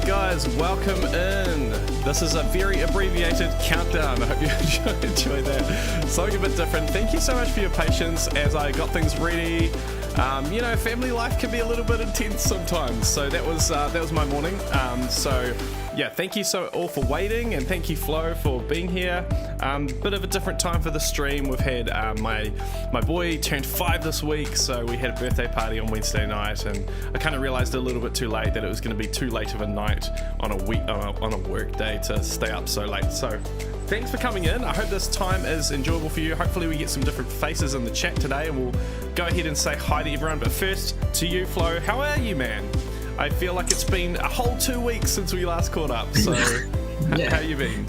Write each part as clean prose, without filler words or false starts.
guys, welcome in. This is a very abbreviated countdown. I hope you enjoyed that. Something a bit different. Thank you so much for your patience as I got things ready. You know, family life can be a little bit intense sometimes, so that was my morning. So yeah, thank you so all for waiting, and thank you Flo for being here. Bit of a different time for the stream. We've had my boy turned 5 this week, so we had a birthday party on Wednesday night, and I kind of realized a little bit too late that it was going to be too late of a night on a work day to stay up so late. So thanks for coming in. I hope this time is enjoyable for you. Hopefully we get some different faces in the chat today, and we'll go ahead and say hi to everyone. But first, to you, Flo, how are you, man? I feel like it's been a whole 2 weeks since we last caught up, so yeah. How you been?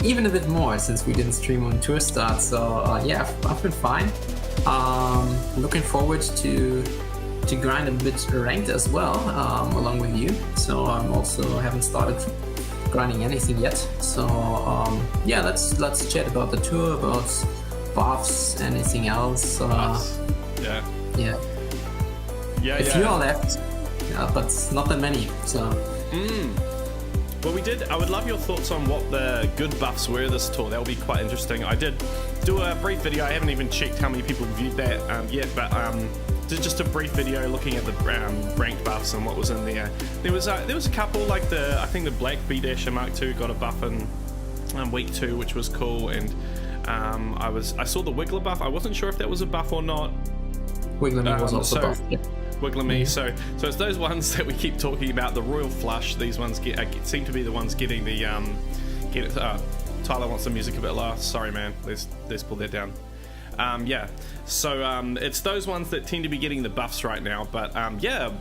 Even a bit more since we didn't stream on tour start, so yeah, I've been fine. Looking forward to grind a bit ranked as well, along with you. So I'm also haven't started grinding anything yet. So yeah, let's chat about the tour, about buffs, anything else. Yeah. If you are left, but not that many. So. Well, I would love your thoughts on what the good buffs were this tour. That will be quite interesting. I did do a brief video. I haven't even checked how many people viewed that yet, but did just a brief video looking at the ranked buffs and what was in there. There was a couple, like I think the Black B-Dasher Mark II got a buff in week 2, which was cool, and I saw the Wiggler buff. I wasn't sure if that was a buff or not. Wiggler was also buffed. Yeah. Wiggler me. So it's those ones that we keep talking about, the Royal Flush. These ones seem to be the ones getting the Tyler wants the music a bit lower. Sorry, man. Let's pull that down. Yeah. So it's those ones that tend to be getting the buffs right now. But yeah,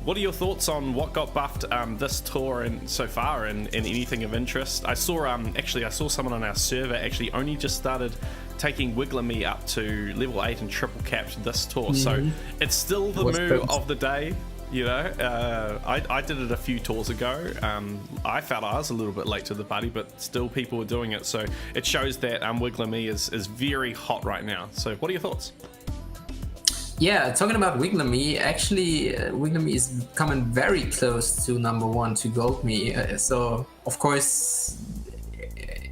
what are your thoughts on what got buffed this tour and so far, and anything of interest? I saw I saw someone on our server actually only just started taking Wiggler me up to level 8 and triple capped this tour, so it's still the move of the day, you know. I did it a few tours ago. I felt I was a little bit late to the party, but still people were doing it, so it shows that Wiggler me is very hot right now. So what are your thoughts? Yeah, talking about Wiggler me, actually Wiggler me is coming very close to #1 to gold me, so of course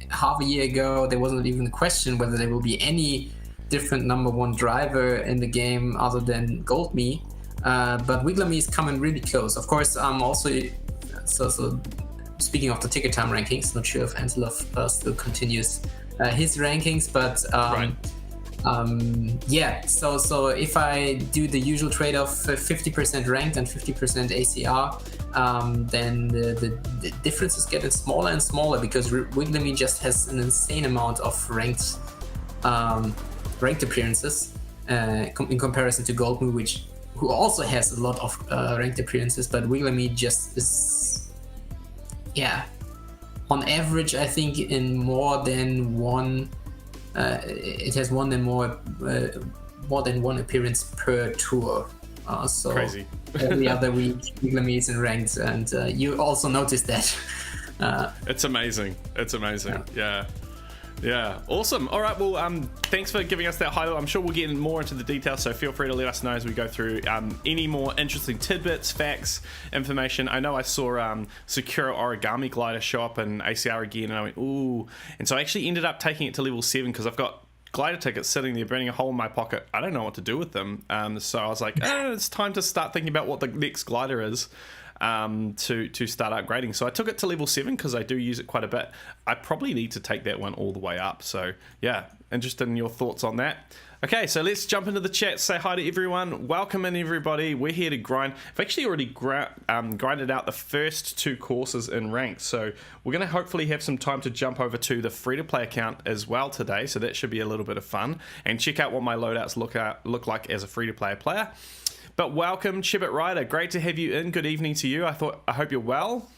half a year ago there wasn't even a question whether there will be any different #1 driver in the game other than gold me, but Wiggler me is coming really close. Of course, I'm also so speaking of the ticket time rankings, not sure if Antelope still continues his rankings, but right. Yeah, so if I do the usual trade-off 50% ranked and 50% ACR, then the difference is getting smaller and smaller, because Wiggler me just has an insane amount of ranked appearances in comparison to Gold Me, who also has a lot of ranked appearances, but Wiggler me just is, yeah, on average I think in more than one. It has more than one appearance per tour. So crazy. Every other week, Wiggler me is in ranked, and you also noticed that. It's amazing. Yeah, awesome. All right, well, thanks for giving us that highlight. I'm sure we'll get more into the details, so feel free to let us know as we go through any more interesting tidbits, facts, information. I know I saw Sakura Origami Glider show up in ACR again, and I went, ooh. And so I actually ended up taking it to level 7 because I've got glider tickets sitting there burning a hole in my pocket. I don't know what to do with them. So I was like, it's time to start thinking about what the next glider is. To start upgrading. So I took it to level 7 because I do use it quite a bit. I probably need to take that one all the way up. So yeah, interested in your thoughts on that. Okay, so let's jump into the chat. Say hi to everyone. Welcome in, everybody. We're here to grind. I've actually already grinded out the first 2 courses in ranked. So we're going to hopefully have some time to jump over to the free-to-play account as well today. So that should be a little bit of fun. And check out what my loadouts look like as a free-to-play player. But welcome, Chibbit Rider. Great to have you in. Good evening to you. I hope you're well.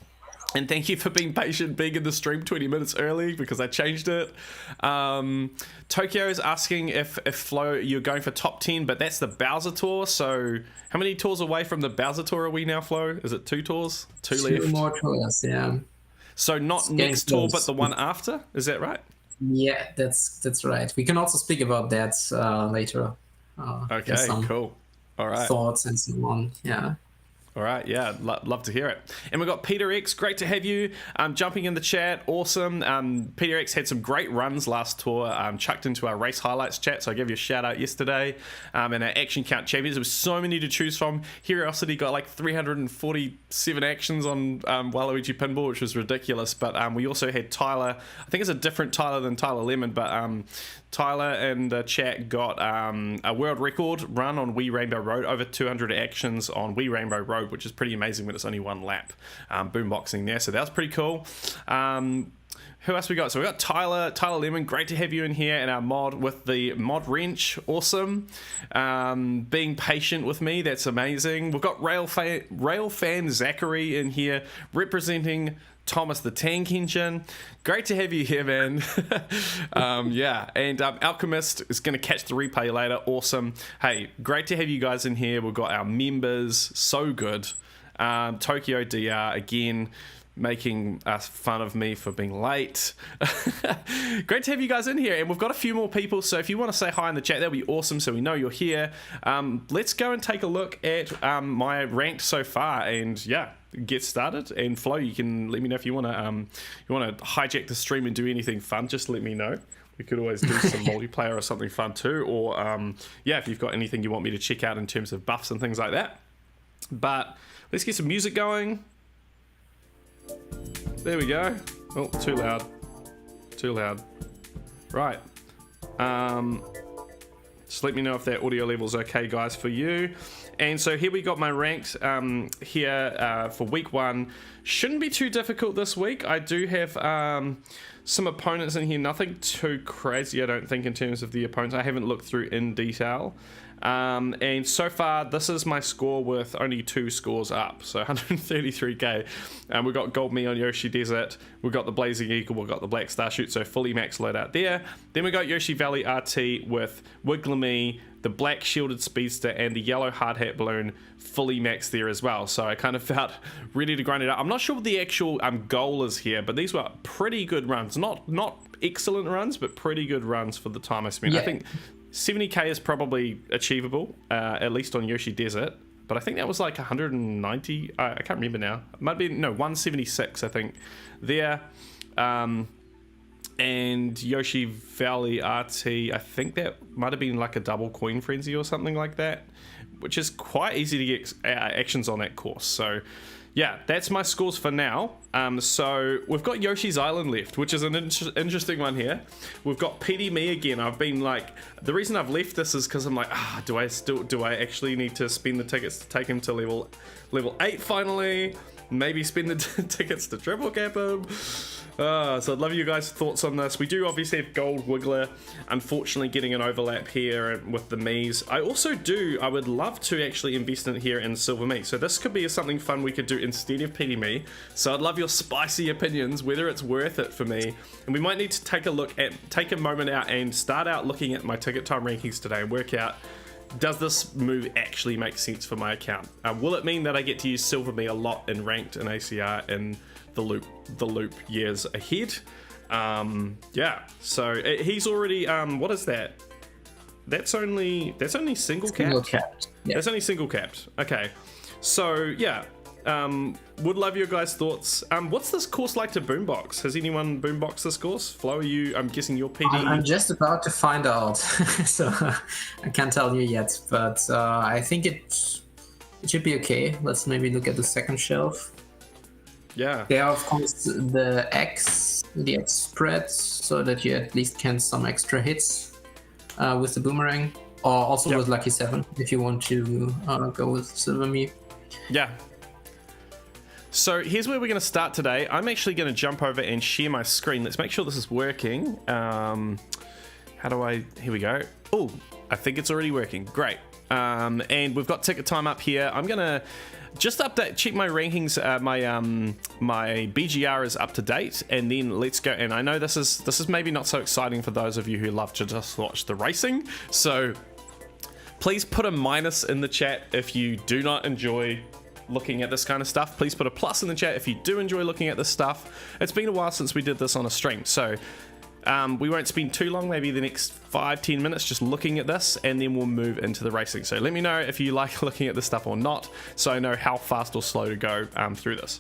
And thank you for being patient, being in the stream 20 minutes early because I changed it. Tokyo is asking if Flo, you're going for top 10, but that's the Bowser Tour. So how many tours away from the Bowser Tour are we now, Flo? Is it 2 tours? 2 left? 2 more tours, yeah. So not next tour, but the one after? Is that right? Yeah, that's right. We can also speak about that later. Okay, cool. All right. Thoughts and so on. Yeah. All right, yeah, love to hear it. And we've got Peter X, great to have you jumping in the chat, awesome. Peter X had some great runs last tour, chucked into our race highlights chat, so I gave you a shout out yesterday. And our action count champions, there was so many to choose from. Curiosity got like 347 actions on Waluigi Pinball, which was ridiculous, but we also had Tyler, I think it's a different Tyler than Tyler Lemon, but Tyler and the chat got a world record run on Wii Rainbow Road, over 200 actions on Wii Rainbow Road, which is pretty amazing when it's only one lap. Boomboxing there, so that was pretty cool. Who else we got? So we got Tyler Lemon, great to have you in here, and our mod with the mod wrench, awesome. Being patient with me, that's amazing. We've got Rail fan Zachary in here representing Thomas the Tank Engine. Great to have you here, man. Yeah, and Alchemist is going to catch the replay later. Awesome. Hey, great to have you guys in here. We've got our members, so good. Tokyo DR again, making fun of me for being late. Great to have you guys in here, and we've got a few more people, so if you want to say hi in the chat, that'll be awesome, so we know you're here. Let's go and take a look at my ranked so far, and yeah, get started. And Flo, you can let me know if you want to hijack the stream and do anything fun. Just let me know. We could always do some multiplayer or something fun too, or yeah, if you've got anything you want me to check out in terms of buffs and things like that. But let's get some music going. There we go. Oh, too loud. Right. Just let me know if that audio level's okay, guys, for you. And so here we got my ranked here for week 1. Shouldn't be too difficult this week. I do have some opponents in here. Nothing too crazy, I don't think, in terms of the opponents. I haven't looked through in detail. And so far, this is my score with only 2 scores up, so 133k. We've got Gold Me on Yoshi Desert, we've got the Blazing Eagle, we've got the Black Star Shoot, so fully max loadout there. Then we got Yoshi Valley RT with Wiggler Me, the Black Shielded Speedster, and the Yellow Hard Hat Balloon fully maxed there as well. So I kind of felt ready to grind it out. I'm not sure what the actual goal is here, but these were pretty good runs. Not excellent runs, but pretty good runs for the time I spent. Yeah. I think 70k is probably achievable, at least on Yoshi Desert, but I think that was like 190, I can't remember now. It might be, no, 176 I think there. And Yoshi Valley RT, I think that might have been like a double coin frenzy or something like that, which is quite easy to get actions on that course. So yeah, that's my scores for now. So we've got Yoshi's Island left, which is an interesting one here. We've got PD Me again. I've been like, the reason I've left this is because I'm like, do I actually need to spend the tickets to take him to level 8 finally? Maybe spend the tickets to triple cap him. So I'd love you guys' thoughts on this. We do obviously have Gold Wiggler, unfortunately getting an overlap here with the Miis. I would love to actually invest in here in Silver Me. So this could be something fun we could do instead of PD Me. So I'd love your spicy opinions, whether it's worth it for me. And we might need to take a moment out and start out looking at my ticket time rankings today and work out, does this move actually make sense for my account? Will it mean that I get to use Silver Me a lot in ranked and ACR in the loop years ahead? Yeah, so he's already what is that? That's only single capped. Yeah. That's only single capped. Okay, so yeah, would love your guys' thoughts. What's this course like to boombox? Has anyone boomboxed this course? Flo, I'm guessing you're PD. I'm just about to find out, so I can't tell you yet, but I think it should be okay. Let's maybe look at the second shelf. Yeah. There are, of course, the X spreads, so that you at least can some extra hits with the boomerang, or also with Lucky 7 if you want to go with Silver Me. Yeah. So here's where we're going to start today. I'm actually going to jump over and share my screen. Let's make sure this is working. Here we go. Oh, I think it's already working. Great. And we've got ticket time up here. I'm going to just check my rankings. My BGR is up to date, and then let's go. And I know this is maybe not so exciting for those of you who love to just watch the racing. So please put a minus in the chat if you do not enjoy looking at this kind of stuff. Please put a plus in the chat if you do enjoy looking at this stuff. It's been a while since we did this on a stream, so we won't spend too long, maybe the next 5-10 minutes just looking at this, and then we'll move into the racing. So let me know if you like looking at this stuff or not, so I know how fast or slow to go through this.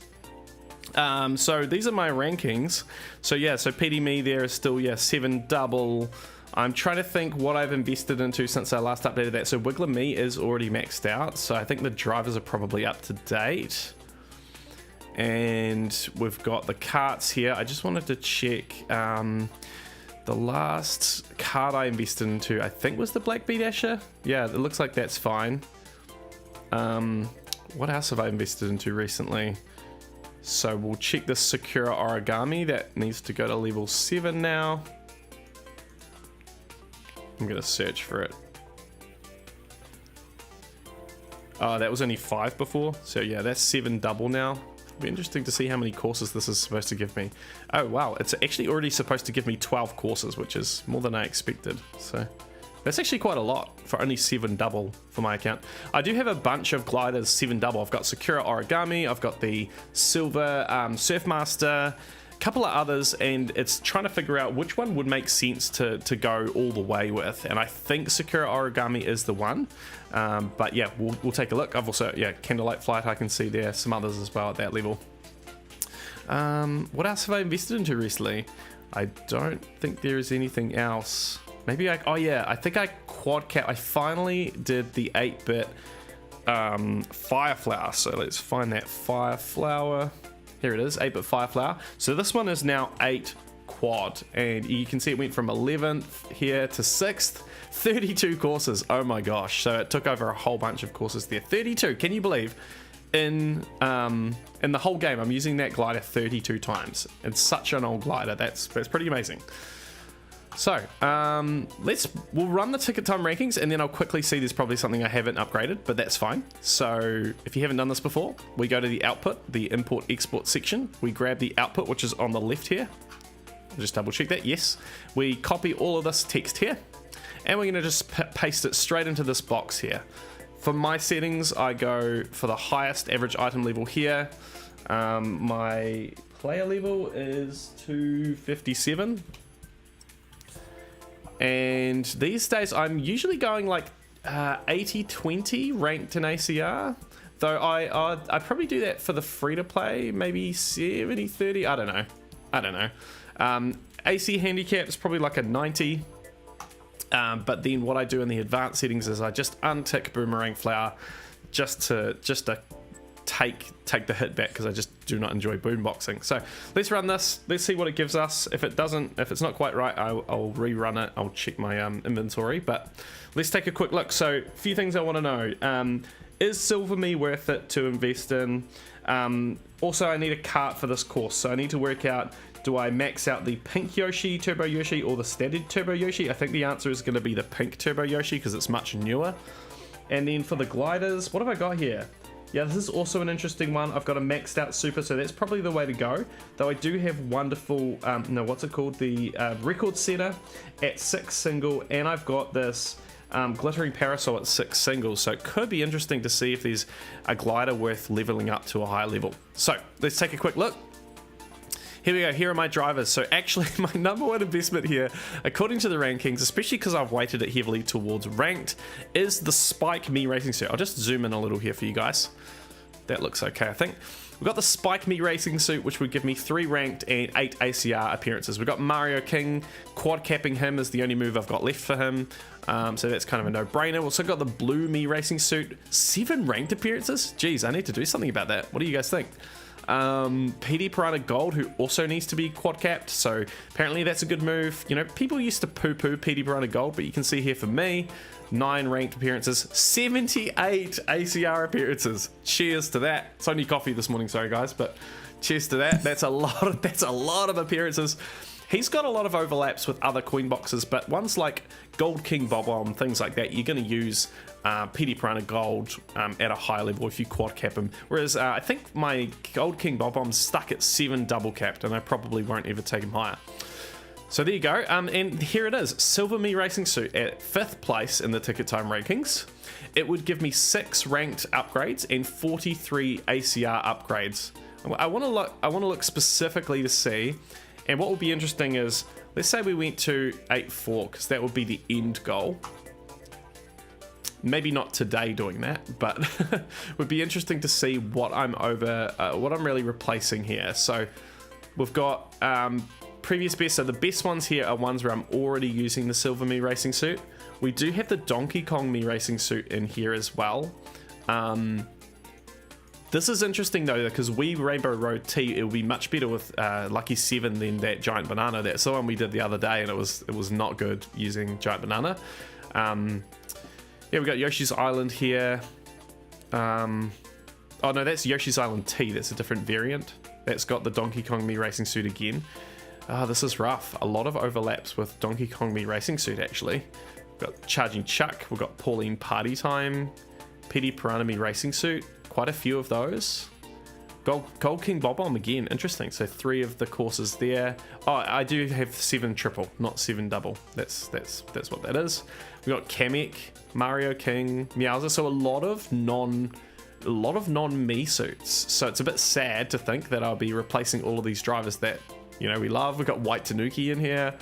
So these are my rankings. So yeah, so PD Me there is still 7 double. I'm trying to think what I've invested into since I last updated that. So Wiggler Me is already maxed out, so I think the drivers are probably up to date. And we've got the carts here. I just wanted to check the last cart I invested into, I think was the Black Bee Dasher. Yeah, it looks like that's fine. What else have I invested into recently? So we'll check this Sakura Origami. That needs to go to level 7 now. I'm gonna search for it. Oh, that was only 5 before. So yeah, that's 7 double now. It'll be interesting to see how many courses this is supposed to give me. Oh wow, it's actually already supposed to give me 12 courses, which is more than I expected. So that's actually quite a lot for only 7 double for my account. I do have a bunch of gliders 7 double. I've got Sakura Origami, I've got the Silver Surfmaster, couple of others, and it's trying to figure out which one would make sense to go all the way with, and I think Sakura Origami is the one. But yeah, we'll take a look. I've also, Candlelight Flight I can see there, some others as well at that level. What else have I invested into recently? I don't think there is anything else. Maybe I think I quad cap. I finally did the 8-bit Fire Flower, so let's find that Fire Flower. Here it is, 8-bit Fire Flower. So this one is now 8 quad, and you can see it went from 11th here to 6th. 32 courses, oh my gosh. So it took over a whole bunch of courses there. 32, can you believe? In the whole game, I'm using that glider 32 times. It's such an old glider, that's pretty amazing. So, we'll run the ticket time rankings, and then I'll quickly see there's probably something I haven't upgraded, but that's fine. So, if you haven't done this before, we go to the output, the import-export section. We grab the output, which is on the left here. I'll just double check that, yes. We copy all of this text here, and we're gonna just paste it straight into this box here. For my settings, I go for the highest average item level here. My player level is 257. And these days I'm usually going like 80-20 ranked in ACR, though I probably do that for the free to play, maybe 70-30. I don't know. AC handicap is probably like a 90, but then what I do in the advanced settings is I just untick Boomerang Flower just to take the hit back, because I just do not enjoy boomboxing. So let's run this, let's see what it gives us. If it's not quite right, I'll rerun it. I'll check my inventory, but let's take a quick look. So a few things I want to know. Is Silver Me worth it to invest in? Also, I need a cart for this course, so I need to work out, do I max out the pink Yoshi, Turbo Yoshi, or the standard Turbo Yoshi? I think the answer is going to be the pink Turbo Yoshi, because it's much newer. And then for the gliders, what have I got here? Yeah, this is also an interesting one. I've got a maxed out super, so that's probably the way to go. Though I do have wonderful, what's it called? The record setter at 6 single, and I've got this glittering parasol at 6 single. So it could be interesting to see if there's a glider worth leveling up to a higher level. So let's take a quick look. Here we go, here are my drivers. So actually my number one investment here, according to the rankings, especially because I've weighted it heavily towards ranked, is the Spike Me Racing Suit. I'll just zoom in a little here for you guys. That looks okay, I think. We've got the Spike Me Racing Suit, which would give me 3 ranked and 8 ACR appearances. We've got Mario King, quad capping him is the only move I've got left for him. So that's kind of a no-brainer. We've also got the Blue Me Racing Suit, 7 ranked appearances? Geez, I need to do something about that. What do you guys think? PD Piranha Gold, who also needs to be quad capped, so apparently that's a good move. You know, people used to poo-poo PD Piranha Gold, but you can see here for me, 9 ranked appearances, 78 ACR appearances. Cheers to that. It's only coffee this morning, sorry guys, but cheers to that. That's a lot of appearances. He's got a lot of overlaps with other coin boxes, but ones like Gold King Bob-omb, things like that, you're going to use PD Piranha Gold at a higher level if you quad cap him. Whereas I think my Gold King Bob-omb's stuck at 7 double capped, and I probably won't ever take him higher. So there you go, and here it is, Silver Me Racing Suit at 5th place in the ticket time rankings. It would give me 6 ranked upgrades and 43 ACR upgrades. I want to look specifically to see, and what will be interesting is let's say we went to 8-4, because that would be the end goal. Maybe not today doing that, but would be interesting to see what I'm what I'm really replacing here. So we've got previous best. So the best ones here are ones where I'm already using the silver Mii racing suit. We do have the Donkey Kong Mii racing suit in here as well. This is interesting though, because Wii Rainbow Road T, it will be much better with Lucky 7 than that Giant Banana. That's the one we did the other day, and it was not good using Giant Banana. Yeah, we got Yoshi's Island here. Oh no, that's Yoshi's Island T. That's a different variant. That's got the Donkey Kong Mii racing suit again. This is rough. A lot of overlaps with Donkey Kong Mii racing suit actually. We've got Charging Chuck. We've got Pauline Party Time. Petey Piranha Mii racing suit. Quite a few of those. Gold King Bob Bomb again. Interesting. So 3 of the courses there. Oh, I do have 7 triple, not 7 double. That's what that is. We got Kamek, Mario King, Meowser. So a lot of non Mii suits. So it's a bit sad to think that I'll be replacing all of these drivers that we love. We've got White Tanuki in here.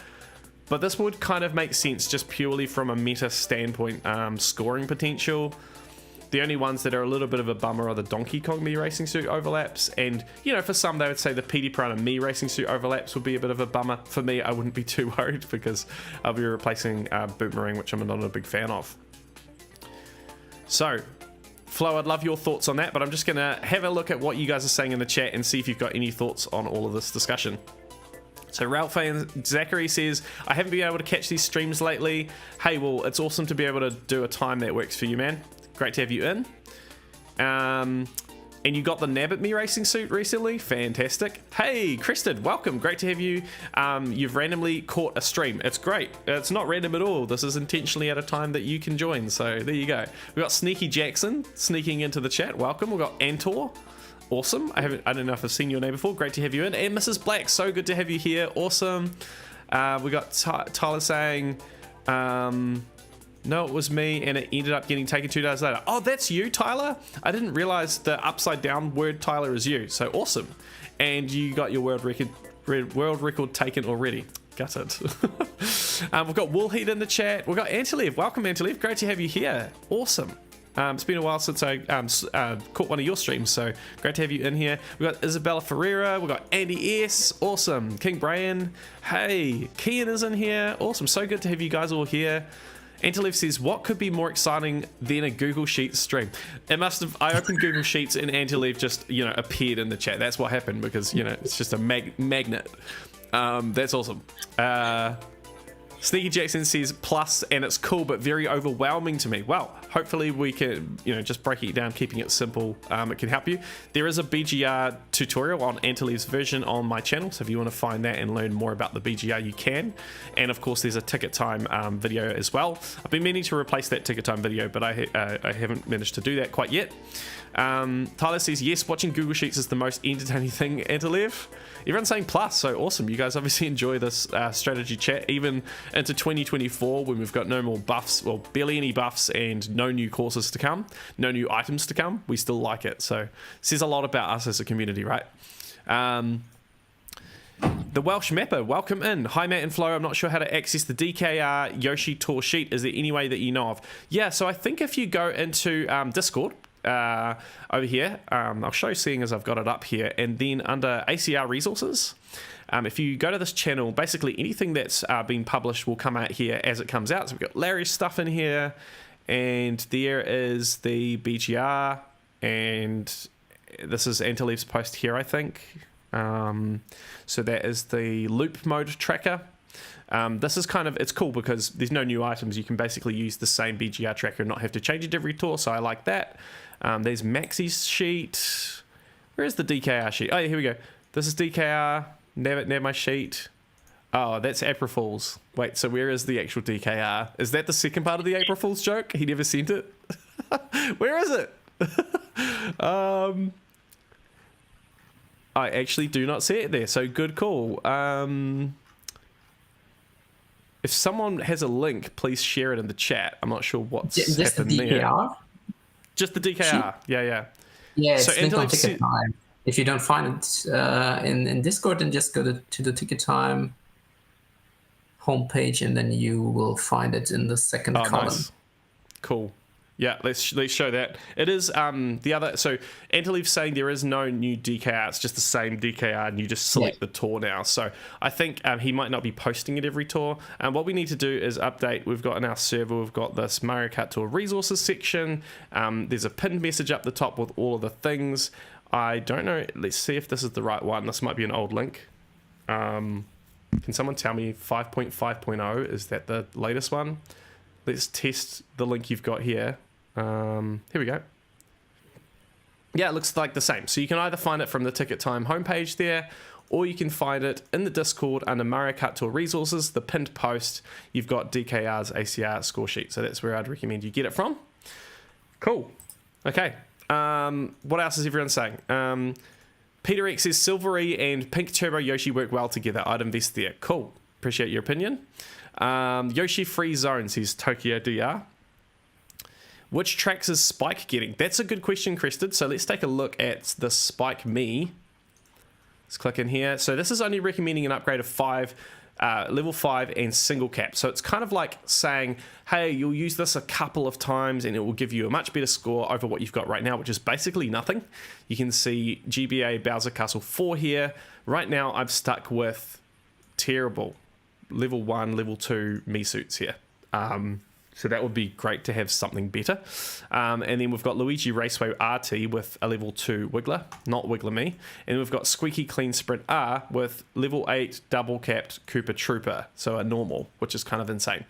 But this would kind of make sense just purely from a meta standpoint, scoring potential. The only ones that are a little bit of a bummer are the Donkey Kong Mii racing suit overlaps, and for some they would say the Petey Piranha Mii racing suit overlaps would be a bit of a bummer. For me, I wouldn't be too worried because I'll be replacing Boomerang, which I'm not a big fan of. So, Flo, I'd love your thoughts on that, but I'm just going to have a look at what you guys are saying in the chat and see if you've got any thoughts on all of this discussion. So Ralph and Zachary says, I haven't been able to catch these streams lately. Hey, well, it's awesome to be able to do a time that works for you, man. Great to have you in. And you got the Nabbit Mii racing suit recently. Fantastic. Hey, Crested, welcome. Great to have you. You've randomly caught a stream. It's great. It's not random at all. This is intentionally at a time that you can join. So there you go. We've got Sneaky Jackson sneaking into the chat. Welcome. We've got Antor. Awesome. I don't know if I've seen your name before. Great to have you in. And Mrs. Black, so good to have you here. Awesome. We got Tyler saying, no, it was me, and it ended up getting taken 2 days later. Oh, that's you, Tyler? I didn't realize the upside down word Tyler is you. So awesome. And you got your world record taken already. Gutted. We've got Woolheat in the chat. We've got Antalev. Welcome, Antalev. Great to have you here. Awesome. It's been a while since I caught one of your streams, so great to have you in here. We've got Isabella Ferreira. We've got Andy S. Awesome. King Brian. Hey, Kian is in here. Awesome. So good to have you guys all here. Antalev says, what could be more exciting than a Google Sheets stream? It must have, I opened Google Sheets and Antalev just, appeared in the chat. That's what happened because, it's just a magnet. That's awesome. Sneaky Jackson says plus, and it's cool but very overwhelming to me. Well, hopefully we can, just breaking it down, keeping it simple. It can help you. There is a BGR tutorial on Antalev's version on my channel, so if you want to find that and learn more about the BGR, you can. And of course, there's a ticket time video as well. I've been meaning to replace that ticket time video, but I haven't managed to do that quite yet. Tyler says, yes, watching Google Sheets is the most entertaining thing, Antalev. Everyone's saying plus, so awesome. You guys obviously enjoy this strategy chat, even into 2024 when we've got no more buffs, well, barely any buffs and no new courses to come, no new items to come. We still like it, so it says a lot about us as a community, right? The Welsh Mapper, welcome in. Hi, Matt and Flo. I'm not sure how to access the DKR Yoshi Tour sheet. Is there any way that you know of? Yeah, so I think if you go into Discord, over here, I'll show you, seeing as I've got it up here, and then under ACR resources, if you go to this channel, basically anything that's been published will come out here as it comes out. So we've got Larry's stuff in here, and there is the BGR, and this is Antalev's post here, I think. So that is the loop mode tracker. This is kind of, it's cool because there's no new items. You can basically use the same BGR tracker and not have to change it every tour, so I like that. There's Maxi's sheet. Where is the DKR sheet? Oh, yeah, here we go. This is DKR. Never my sheet. Oh, that's April Fool's. Wait, so where is the actual DKR? Is that the second part of the April Fool's joke? He never sent it? Where is it? I actually do not see it there, so good call. If someone has a link, please share it in the chat. I'm not sure what's happened the DKR? there. Just the DKR. Yeah. Yeah, it's linked on Ticket Time. If you don't find it in Discord, then just go to the Ticket Time homepage, and then you will find it in the second column. Nice. Cool. Yeah, let's show that. It is the other. So Antoliv's saying there is no new DKR. It's just the same DKR, and you just select the tour now. So I think he might not be posting it every tour. And what we need to do is update. We've got in our server, we've got this MarioKartTour resources section. There's a pinned message up the top with all of the things. I don't know. Let's see if this is the right one. This might be an old link. Can someone tell me 5.5.0? Is that the latest one? Let's test the link you've got here. Here we go. Yeah, it looks like the same. So you can either find it from the Ticket Time homepage there, or you can find it in the Discord under MarioKartTour resources, the pinned post. You've got DKR's ACR score sheet. So that's where I'd recommend you get it from. Cool. Okay. What else is everyone saying? Peter X says Silvery and Pink Turbo Yoshi work well together. I'd invest there. Cool. Appreciate your opinion. Yoshi Free Zone says Tokyo DR. Which tracks is Spike getting? That's a good question, Crested. So let's take a look at the Spike Me. Let's click in here. So this is only recommending an upgrade of 5, level 5 and single cap. So it's kind of like saying, hey, you'll use this a couple of times and it will give you a much better score over what you've got right now, which is basically nothing. You can see GBA Bowser Castle 4 here. Right now I'm stuck with terrible level 1, level 2 me suits here. So that would be great to have something better. And then we've got Luigi Raceway RT with a level 2 Wiggler, not Wiggler Me. And we've got Squeaky Clean Sprint R with level 8 double capped Koopa Trooper, so a normal, which is kind of insane.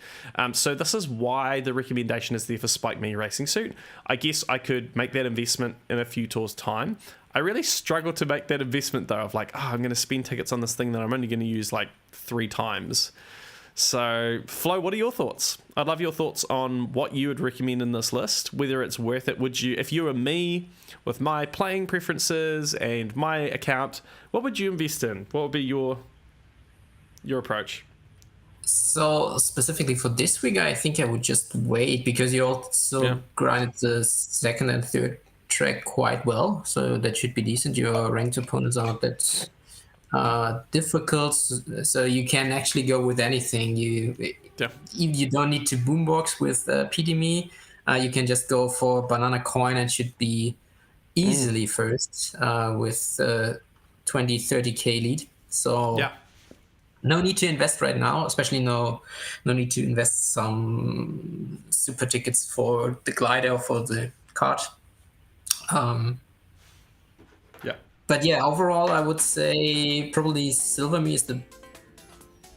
So this is why the recommendation is there for Spike Me Racing Suit. I guess I could make that investment in a few tours' time. I really struggle to make that investment though, of like, oh, I'm going to spend tickets on this thing that I'm only going to use like 3 times. So, Flo, what are your thoughts? I'd love your thoughts on what you would recommend in this list, whether it's worth it. Would you, if you were me, with my playing preferences and my account, what would you invest in? What would be your approach? So, specifically for this week, I think I would just wait, because you also grinded the second and third track quite well, so that should be decent. Your ranked opponents are not that difficult, so you can actually go with anything. You don't need to boombox with PDME. You can just go for Banana Coin and should be easily first with 20-30k lead. So no need to invest right now, especially no need to invest some super tickets for the glider or for the cart. But yeah, overall, I would say probably Silver Me is the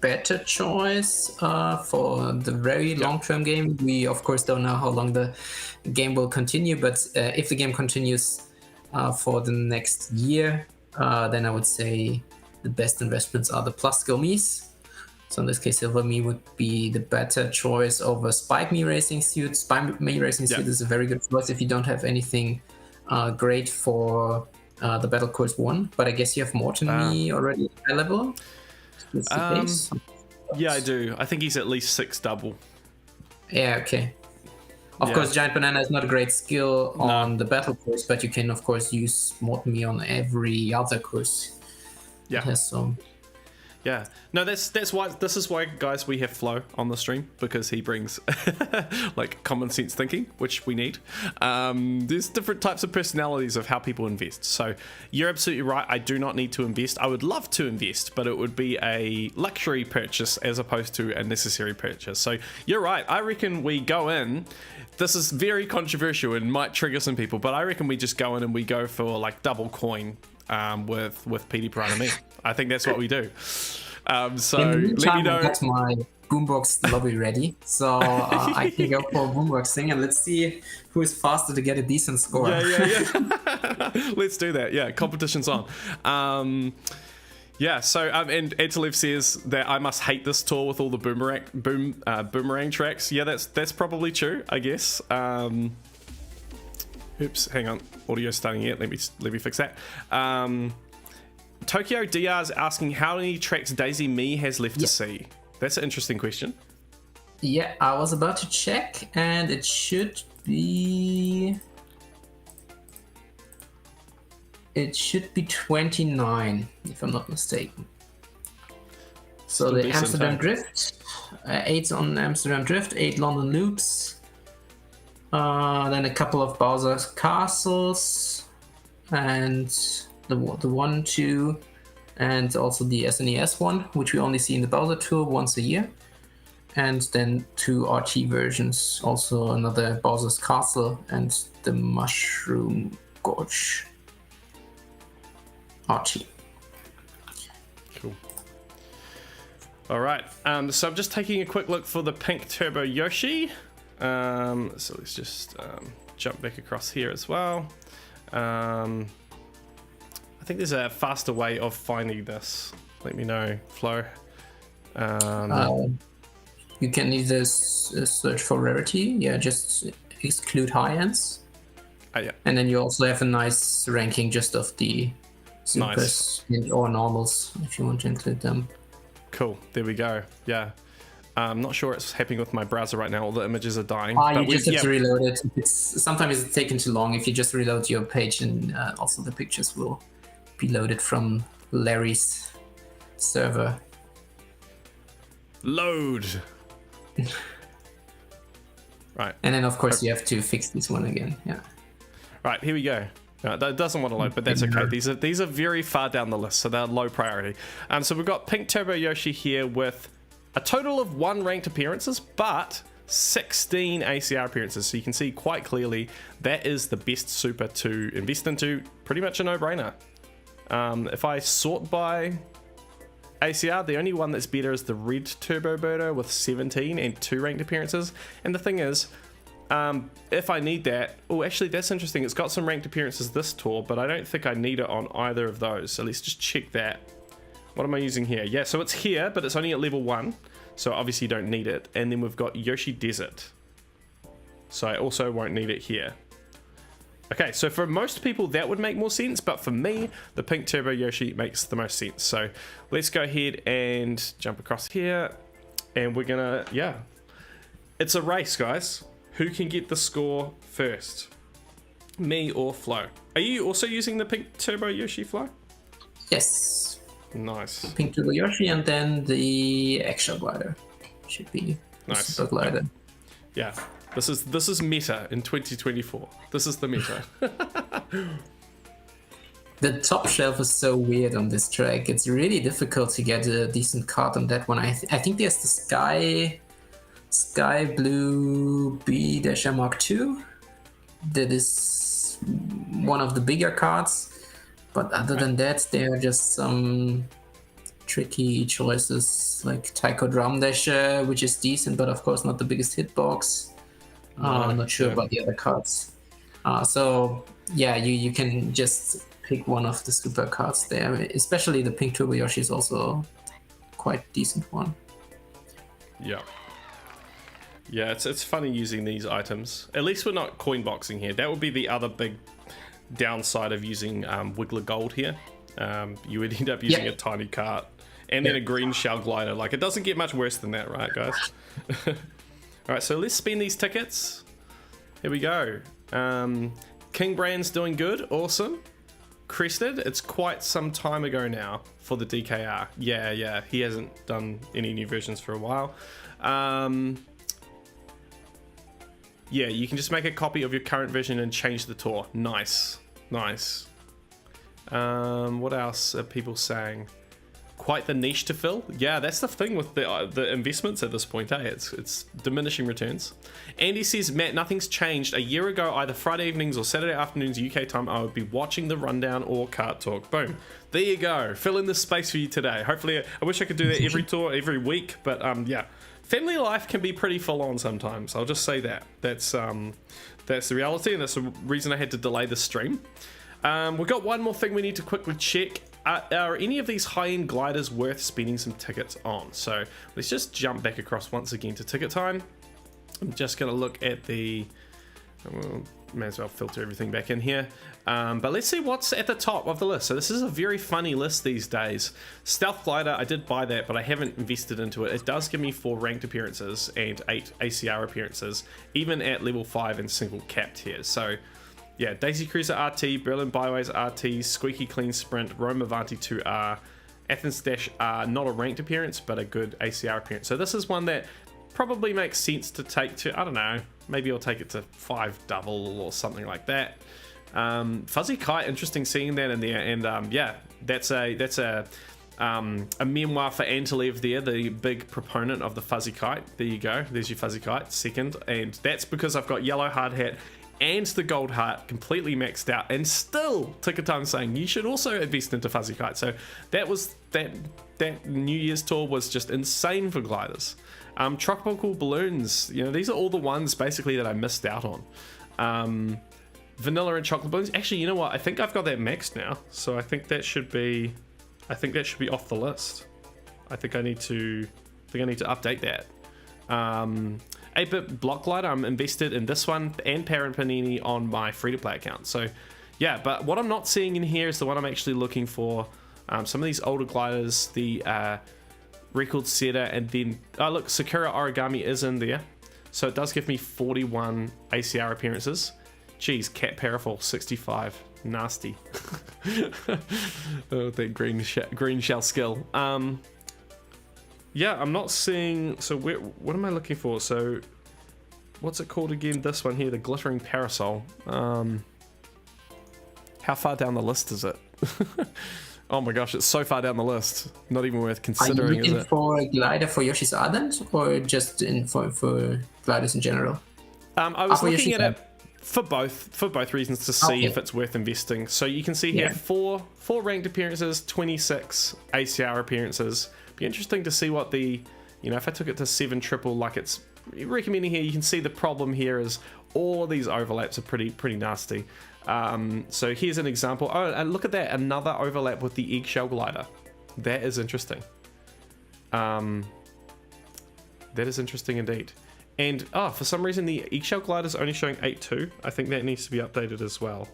better choice for the very long-term game. We, of course, don't know how long the game will continue, but if the game continues for the next year, then I would say the best investments are the Plus Skill Mies. So in this case, Silver Me would be the better choice over Spike Me Racing Suit. Spike Me Racing Suit is a very good choice if you don't have anything great for the Battle Course 1, but I guess you have Morton Me already available. Yeah, I do. I think he's at least 6 double. Yeah, okay. Of course, Giant Banana is not a great skill on the Battle Course, but you can, of course, use Morton Me on every other course. Yeah. So. Yeah, no, that's why, this is why, guys, we have Flo on the stream, because he brings like common sense thinking, which we need. There's different types of personalities of how people invest. So you're absolutely right. I do not need to invest. I would love to invest, but it would be a luxury purchase as opposed to a necessary purchase. So you're right. I reckon we go in. This is very controversial and might trigger some people, but I reckon we just go in and we go for like double coin with PD Piranha Me. I think that's what we do. So in the meantime, let me know. I got my boombox lobby ready, so I can go for boomboxing and let's see who is faster to get a decent score. Yeah. Let's do that. Yeah, competition's on. So and Antolef says that I must hate this tour with all the boomerang tracks. Yeah, that's probably true, I guess. Oops, hang on. Audio's starting yet. Let me fix that. Tokyo DR's asking how many tracks Daisy Me has left to see. That's an interesting question. Yeah, I was about to check, and it should be 29, if I'm not mistaken. So the Amsterdam Drift, 8 on Amsterdam Drift, 8 London Loops, then a couple of Bowser's Castles, and the 1, 2, and also the SNES one, which we only see in the Bowser Tour once a year. And then 2 RT versions, also another Bowser's Castle and the Mushroom Gorge RT. Cool. All right, so I'm just taking a quick look for the pink Turbo Yoshi. So let's just jump back across here as well. I think there's a faster way of finding this. Let me know, Flo. You can either search for rarity, just exclude high ends. Yeah. And then you also have a nice ranking just of the supers or normals if you want to include them. Cool, there we go. Yeah. I'm not sure what's happening with my browser right now. All the images are dying. You just have to reload it. Sometimes it's taken too long. If you just reload your page, and also the pictures will be loaded from Larry's server. Load. Right. And then of course you have to fix this one again. Yeah. Right, here we go. That doesn't want to load, but that's okay. These are very far down the list, so they're low priority. So we've got Pink Turbo Yoshi here with a total of 1 ranked appearances, but 16 ACR appearances. So you can see quite clearly that is the best super to invest into. Pretty much a no-brainer. If I sort by ACR, the only one that's better is the red Turbo Birdo with 17 and 2 ranked appearances. And the thing is, if I need that, oh, actually that's interesting. It's got some ranked appearances this tour, but I don't think I need it on either of those. So let's just check that. What am I using here? Yeah, so it's here, but it's only at level 1. So obviously you don't need it. And then we've got Yoshi Desert. So I also won't need it here. Okay, so for most people that would make more sense, but for me, the pink Turbo Yoshi makes the most sense. So let's go ahead and jump across here. And we're gonna, it's a race, guys. Who can get the score first? Me or Flo? Are you also using the pink Turbo Yoshi, Flo? Yes. Nice. Pink Turbo Yoshi, and then the Extra Glider should be nice. Super Glider. Yeah, this is meta in 2024. This is the meta. The top shelf is so weird on this track. It's really difficult to get a decent card on that one. I think there's the Sky Blue B-M Mark II. That is one of the bigger cards. But other than that, there are just some tricky choices like Taiko Drum Dasher, which is decent, but of course not the biggest hitbox. I'm not sure about the other cards. So yeah, you can just pick one of the super cards there. Especially the pink Turbo Yoshi is also quite decent one. Yeah. Yeah, it's funny using these items. At least we're not coin boxing here. That would be the other big downside of using Wiggler Gold here. You would end up using a tiny cart and then a green shell glider. Like, it doesn't get much worse than that, right, guys? All right, so let's spend these tickets. Here we go. King Brand's doing good. Awesome. Crested, it's quite some time ago now for the DKR. Yeah, he hasn't done any new versions for a while. Yeah, you can just make a copy of your current version and change the tour. Nice. What else are people saying? Quite the niche to fill. Yeah, that's the thing with the investments at this point, eh? It's diminishing returns. Andy says, Matt, nothing's changed. A year ago, either Friday evenings or Saturday afternoons UK time, I would be watching the rundown or Kart Talk. Boom. There you go. Fill in this space for you today. Hopefully, I wish I could do that every tour, every week, but yeah. Family life can be pretty full on sometimes. I'll just say that. That's the reality, and that's the reason I had to delay the stream. We've got one more thing we need to quickly check. Are any of these high-end gliders worth spending some tickets on? So let's just jump back across once again to ticket time. I'm just going to look at the... may as well filter everything back in here. But let's see what's at the top of the list. So this is a very funny list these days. Stealth Glider, I did buy that, but I haven't invested into it. It does give me 4 ranked appearances and 8 ACR appearances, even at level 5 and single capped here. So yeah, Daisy Cruiser RT, Berlin Byways RT, Squeaky Clean Sprint, Rome Avanti 2R, Athens Dash are not a ranked appearance, but a good ACR appearance. So this is one that probably makes sense to take to, I don't know, maybe I'll take it to 5 double or something like that. Fuzzy Kite, interesting seeing that in there, and yeah, that's a memoir for Antalev there, the big proponent of the Fuzzy Kite. There you go, there's your Fuzzy Kite, second, and that's because I've got yellow hard hat and the gold heart completely maxed out, and still Ticketum saying you should also invest into Fuzzy Kite. So that New Year's tour was just insane for gliders. Tropical balloons, you know, these are all the ones basically that I missed out on. Vanilla and chocolate balloons. Actually, you know what? I think I've got that maxed now, so I think that should be off the list. I think I need to update that. 8-bit block glider, I'm invested in this one and Parent Panini on my free-to-play account. So yeah, but what I'm not seeing in here is the one I'm actually looking for. Some of these older gliders, the record setter, and then look, Sakura Origami is in there, so it does give me 41 ACR appearances. Geez, Cat Parafall 65, nasty. Oh, that green shell skill. Yeah, I'm not seeing. So what am I looking for? So what's it called again? This one here, the glittering parasol. How far down the list is it? Oh my gosh, it's so far down the list. Not even worth considering. Are you looking for a glider for Yoshi's Ardent, or just for gliders in general? I was looking at it for both reasons to see if it's worth investing. So you can see here, four ranked appearances, 26 ACR appearances. Be interesting to see what the, you know, if I took it to 7 triple like it's recommending here, you can see the problem here is all of these overlaps are pretty nasty. So here's an example. Oh, and look at that, another overlap with the eggshell glider. That is interesting. That is interesting indeed. And for some reason the eggshell glider is only showing 8.2. I think that needs to be updated as well.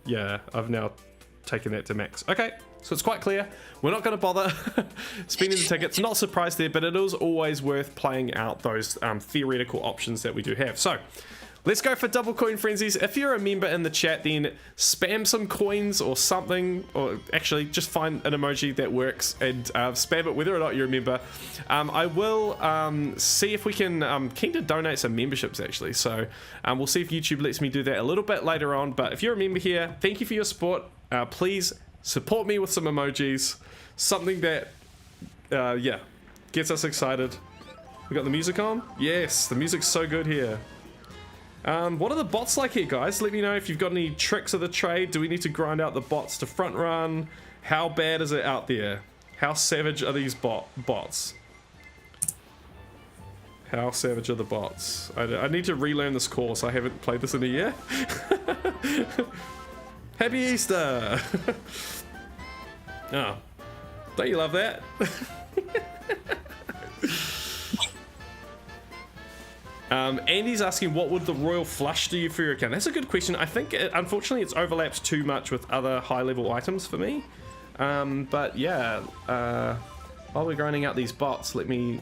Yeah, I've now taken that to max. Okay, so it's quite clear. We're not going to bother spending the tickets. Not surprised there, but it is always worth playing out those theoretical options that we do have. So let's go for double coin frenzies. If you're a member in the chat, then spam some coins or something, or actually just find an emoji that works and spam it whether or not you're a member. I will see if we can, keen to donate some memberships actually, so we'll see if YouTube lets me do that a little bit later on. But if you're a member here, thank you for your support. Please support me with some emojis, something that yeah, gets us excited. We got the music on? Yes, the music's so good here. What are the bots like here, guys? Let me know if you've got any tricks of the trade. Do we need to grind out the bots to front run? How bad is it out there? How savage are these bots? How savage are the bots? I need to relearn this course. I haven't played this in a year. Happy Easter! Oh, don't you love that? Andy's asking, what would the Royal Flush do for your account? That's a good question. I think, unfortunately, it's overlapped too much with other high-level items for me. But yeah, while we're grinding out these bots, let me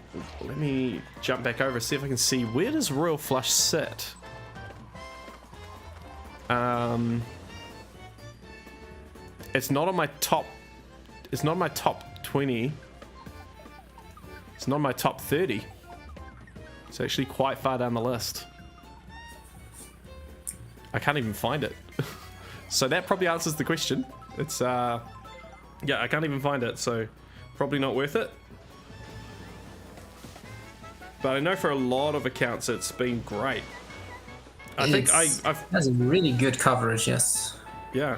jump back over, see if I can see, where does Royal Flush sit? It's not on my top. It's not my top 20. It's not my top 30. It's actually quite far down the list. I can't even find it. So that probably answers the question. It's yeah, I can't even find it, so probably not worth it. But I know for a lot of accounts it's been great. I think I've has really good coverage, yes. Yeah.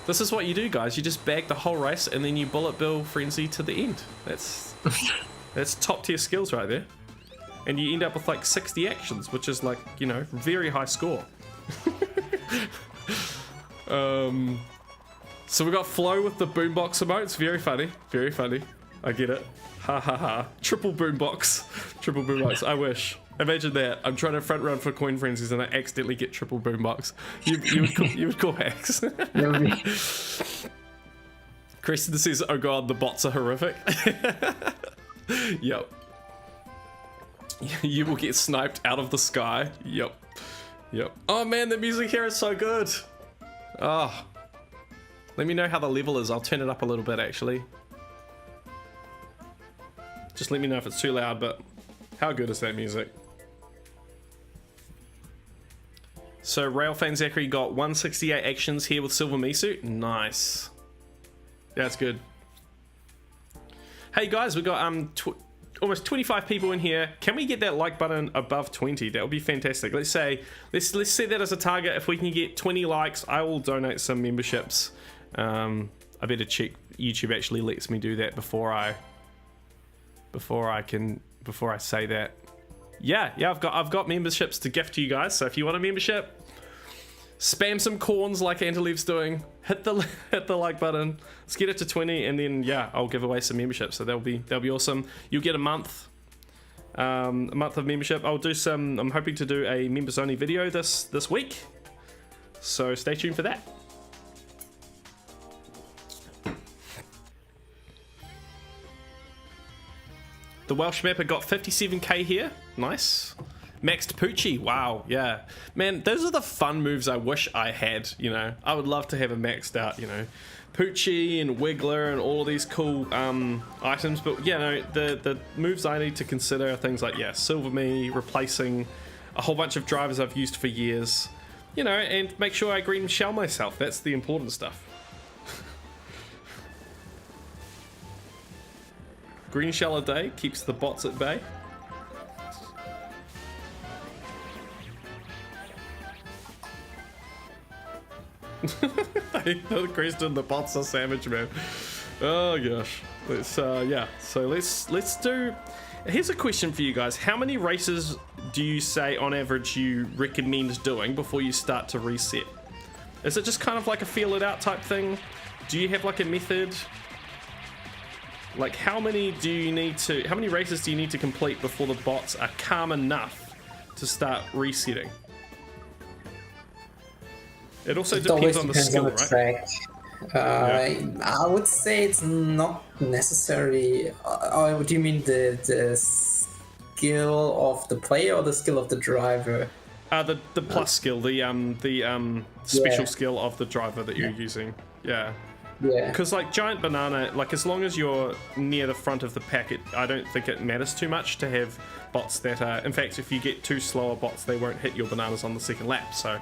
This is what you do, guys. You just bag the whole race and then you bullet bill frenzy to the end. That's top tier skills right there. And you end up with like 60 actions, which is like, you know, very high score. So we got Flow with the boombox emotes. Very funny. Very funny. I get it. Ha ha ha. Triple boombox. Triple boombox. I wish. Imagine that. I'm trying to front run for coin frenzies and I accidentally get triple boombox. You would call hacks. Creston says, "Oh god, the bots are horrific." Yep. You will get sniped out of the sky. Yep. Yep. Oh man, the music here is so good. Oh. Let me know how the level is. I'll turn it up a little bit, actually. Just let me know if it's too loud, but how good is that music? So Railfan Zachary got 168 actions here with Silver Misu. Nice. That's good. Hey guys, we got almost 25 people in here. Can we get that like button above 20? That would be fantastic. Let's say let's set that as a target. If we can get 20 likes, I will donate some memberships. I better check YouTube actually lets me do that before I say that. Yeah, I've got memberships to gift to you guys. So if you want a membership, spam some corns like Antelev's doing. Hit the like button. Let's get it to 20, and then yeah, I'll give away some memberships. So that'll be awesome. You'll get a month of membership. I'm hoping to do a members only video this week. So stay tuned for that. The Welsh mapper got 57k here. Nice. Maxed Poochie. Wow. Yeah. Man, those are the fun moves I wish I had, you know. I would love to have a maxed out, you know, Poochie and Wiggler and all of these cool items. But, yeah, no, the moves I need to consider are things like, yeah, Silver Me, replacing a whole bunch of drivers I've used for years, you know, and make sure I green shell myself. That's the important stuff. Green shell a day keeps the bots at bay. The Kristen, the bots are savage, man. Oh gosh. Let's yeah. So let's do. Here's a question for you guys. How many races do you say on average you recommend doing before you start to reset? Is it just kind of like a feel it out type thing? Do you have like a method? Like how many races do you need to complete before the bots are calm enough to start resetting? It also depends on the skill, right? I would say it's not necessary. Do you mean the skill of the player or the skill of the driver? The plus skill, the special skill of the driver that you're using. Yeah. Yeah. Because like Giant Banana, like as long as you're near the front of the pack, I don't think it matters too much to have bots that are. In fact, if you get two slower bots, they won't hit your bananas on the second lap. So,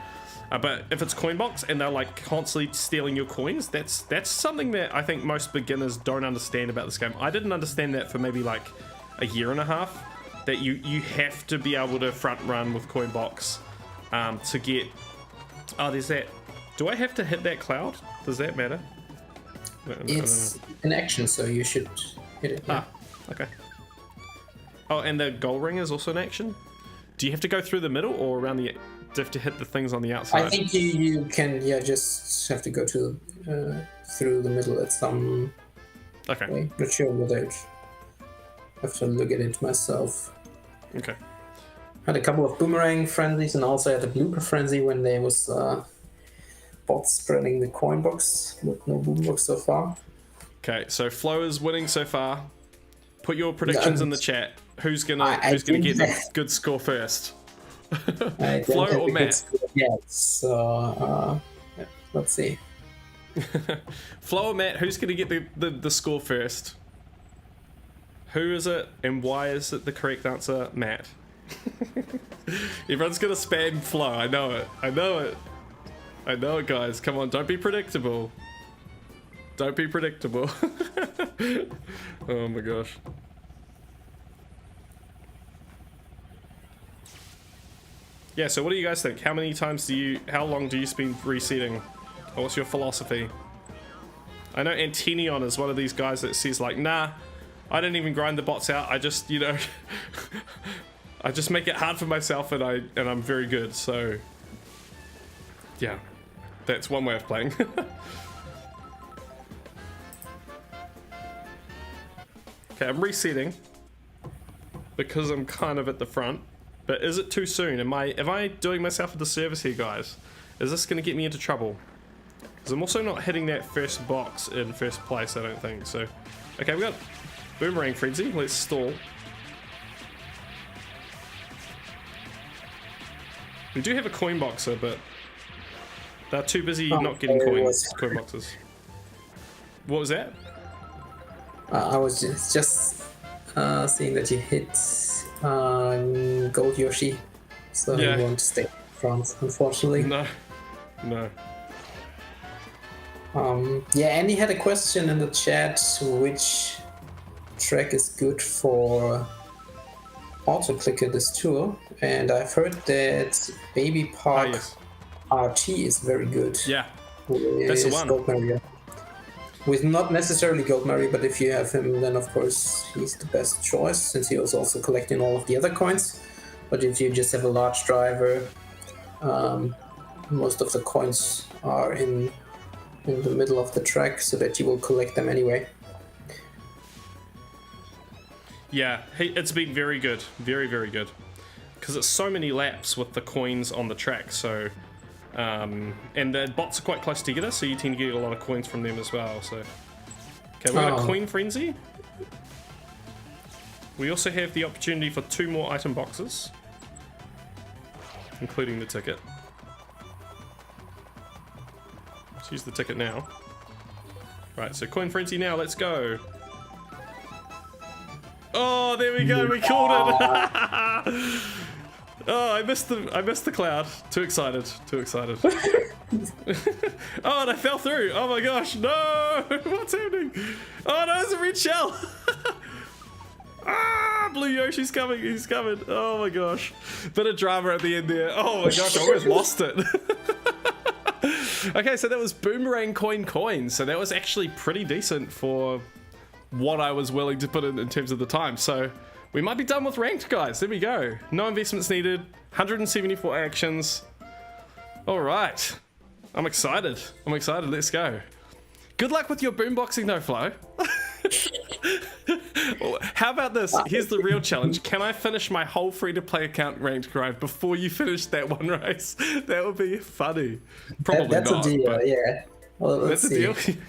but if it's coin box and they're like constantly stealing your coins, that's something that I think most beginners don't understand about this game. I didn't understand that for maybe like a year and a half. That you have to be able to front run with coin box to get. Oh, there's that. Do I have to hit that cloud? Does that matter? It's an action, so you should hit it. Yeah. Ah, okay. Oh, and the goal ring is also an action? Do you have to go through the middle or around the... Do you have to hit the things on the outside? I think you can, yeah, just have to go to through the middle at some way. Not sure whether I have to look at it myself. Okay. Had a couple of boomerang frenzies and also had a blooper frenzy when there was... bots spreading the coin box with no boom box so far. Okay, so Flo is winning so far. Put your predictions in the chat. Who's gonna get the good score first? Flo or Matt? Yeah, so let's see. Flo or Matt, who's gonna get the score first? Who is it and why is it the correct answer? Matt. Everyone's gonna spam Flo, I know it. I know it, guys. Come on, don't be predictable. Don't be predictable. Oh my gosh. Yeah, so what do you guys think? How long do you spend resetting? Or what's your philosophy? I know Antinion is one of these guys that says like, nah, I don't even grind the bots out. I just, you know, I just make it hard for myself and I'm very good, so yeah. That's one way of playing. Okay, I'm resetting because I'm kind of at the front. But is it too soon? Am I doing myself a disservice here, guys? Is this going to get me into trouble? Because I'm also not hitting that first box in first place, I don't think. So, okay, we got Boomerang Frenzy. Let's stall. We do have a coin boxer, but They're too busy Oh, not getting there coin boxes. What was that? I was just seeing that you hit Gold Yoshi, so Yeah. you won't stay in France, unfortunately. No. Yeah, Andy had a question in the chat: which track is good for auto-clicker this tour? And I've heard that Baby Park yes. RT is very good. Yeah. That's the With one. Gold Mario. With not necessarily Gold Mario, but if you have him, then of course he's the best choice, since he was also collecting all of the other coins. But if you just have a large driver, most of the coins are in the middle of the track, so that you will collect them anyway. Yeah, it's been very good. Very, very good. Because it's so many laps with the coins on the track, so... and the bots are quite close together, so you tend to get a lot of coins from them as well, so... Okay, we got a Coin Frenzy. We also have the opportunity for 2 more item boxes. Including the ticket. Let's use the ticket now. Right, so Coin Frenzy now, let's go. Oh, there we go, we called it! Oh, I missed the cloud. Too excited. Oh, and I fell through. Oh my gosh, no! What's happening? Oh no, it's a red shell! Ah, Blue Yoshi's coming, he's coming. Oh my gosh. Bit of drama at the end there. Oh my gosh, I almost lost it. Okay, so that was Boomerang Coin. So that was actually pretty decent for what I was willing to put in terms of the time. So we might be done with ranked, guys. There we go. No investments needed. 174 actions. All right. I'm excited. Let's go. Good luck with your boomboxing though, Flo. How about this? Here's the real challenge. Can I finish my whole free-to-play account ranked grind before you finish that one race? That would be funny. Probably that's not. A deal, yeah. Well, let's see. That's a deal.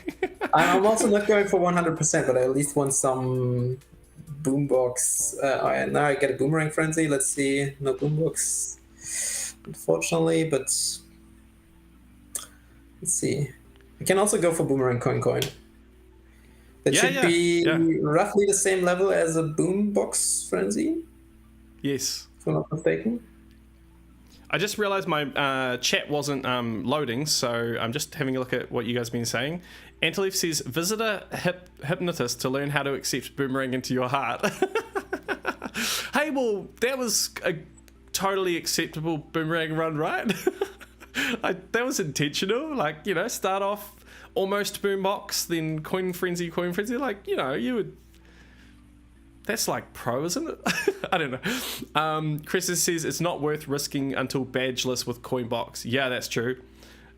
I'm also not going for 100%, but I at least want some boombox. Now I get a Boomerang Frenzy. Let's see. No boombox, unfortunately, but let's see. I can also go for Boomerang Coin. That should be roughly the same level as a boombox Frenzy. Yes. If I'm not mistaken. I just realized my chat wasn't loading, so I'm just having a look at what you guys have been saying. Antleaf says, visit a hypnotist to learn how to accept Boomerang into your heart. Hey, well, that was a totally acceptable Boomerang run, right? That was intentional. Like, you know, start off almost boombox, then coin frenzy. Like, you know, you would... That's like pro, isn't it? I don't know. Chris says it's not worth risking until badgeless with Coinbox. Yeah, that's true.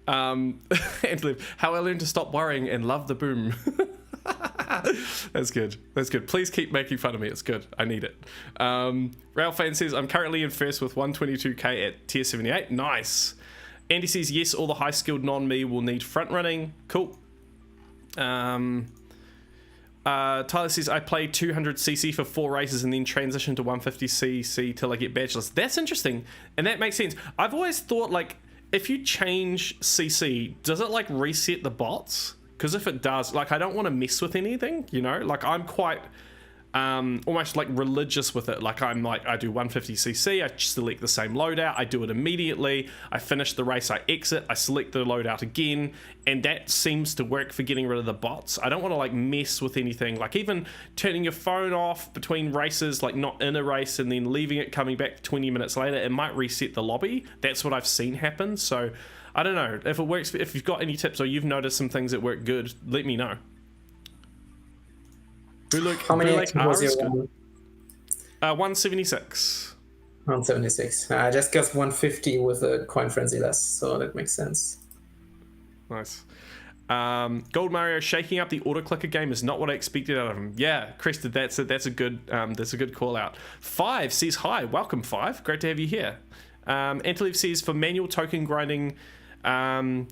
And how I learned to stop worrying and love the boom. That's good. Please keep making fun of me. It's good. I need it. Ralph Fan says I'm currently in first with 122k at tier 78. Nice. Andy says yes, all the high skilled non-me will need front running. Cool. Tyler says I played 200cc for 4 races and then transitioned to 150cc till I get badgeless. That's interesting, and that makes sense. I've always thought, like, if you change cc, does it like reset the bots? Because if it does, like, I don't want to mess with anything, you know. Like, I'm quite almost like religious with it. Like, I'm like, I do 150cc, I select the same loadout, I do it immediately, I finish the race, I exit, I select the loadout again, and that seems to work for getting rid of the bots. I don't want to like mess with anything, like even turning your phone off between races, like not in a race and then leaving it, coming back 20 minutes later, it might reset the lobby. That's what I've seen happen. So I don't know if it works. If you've got any tips or you've noticed some things that work good, let me know. How many actions was your one? 176. 176. I just got 150 with a coin frenzy less, so that makes sense. Nice. Gold Mario shaking up the auto clicker game is not what I expected out of him. Yeah, Crested, that's a good call out. 5 says hi. Welcome, 5. Great to have you here. Antleaf says for manual token grinding, CI1N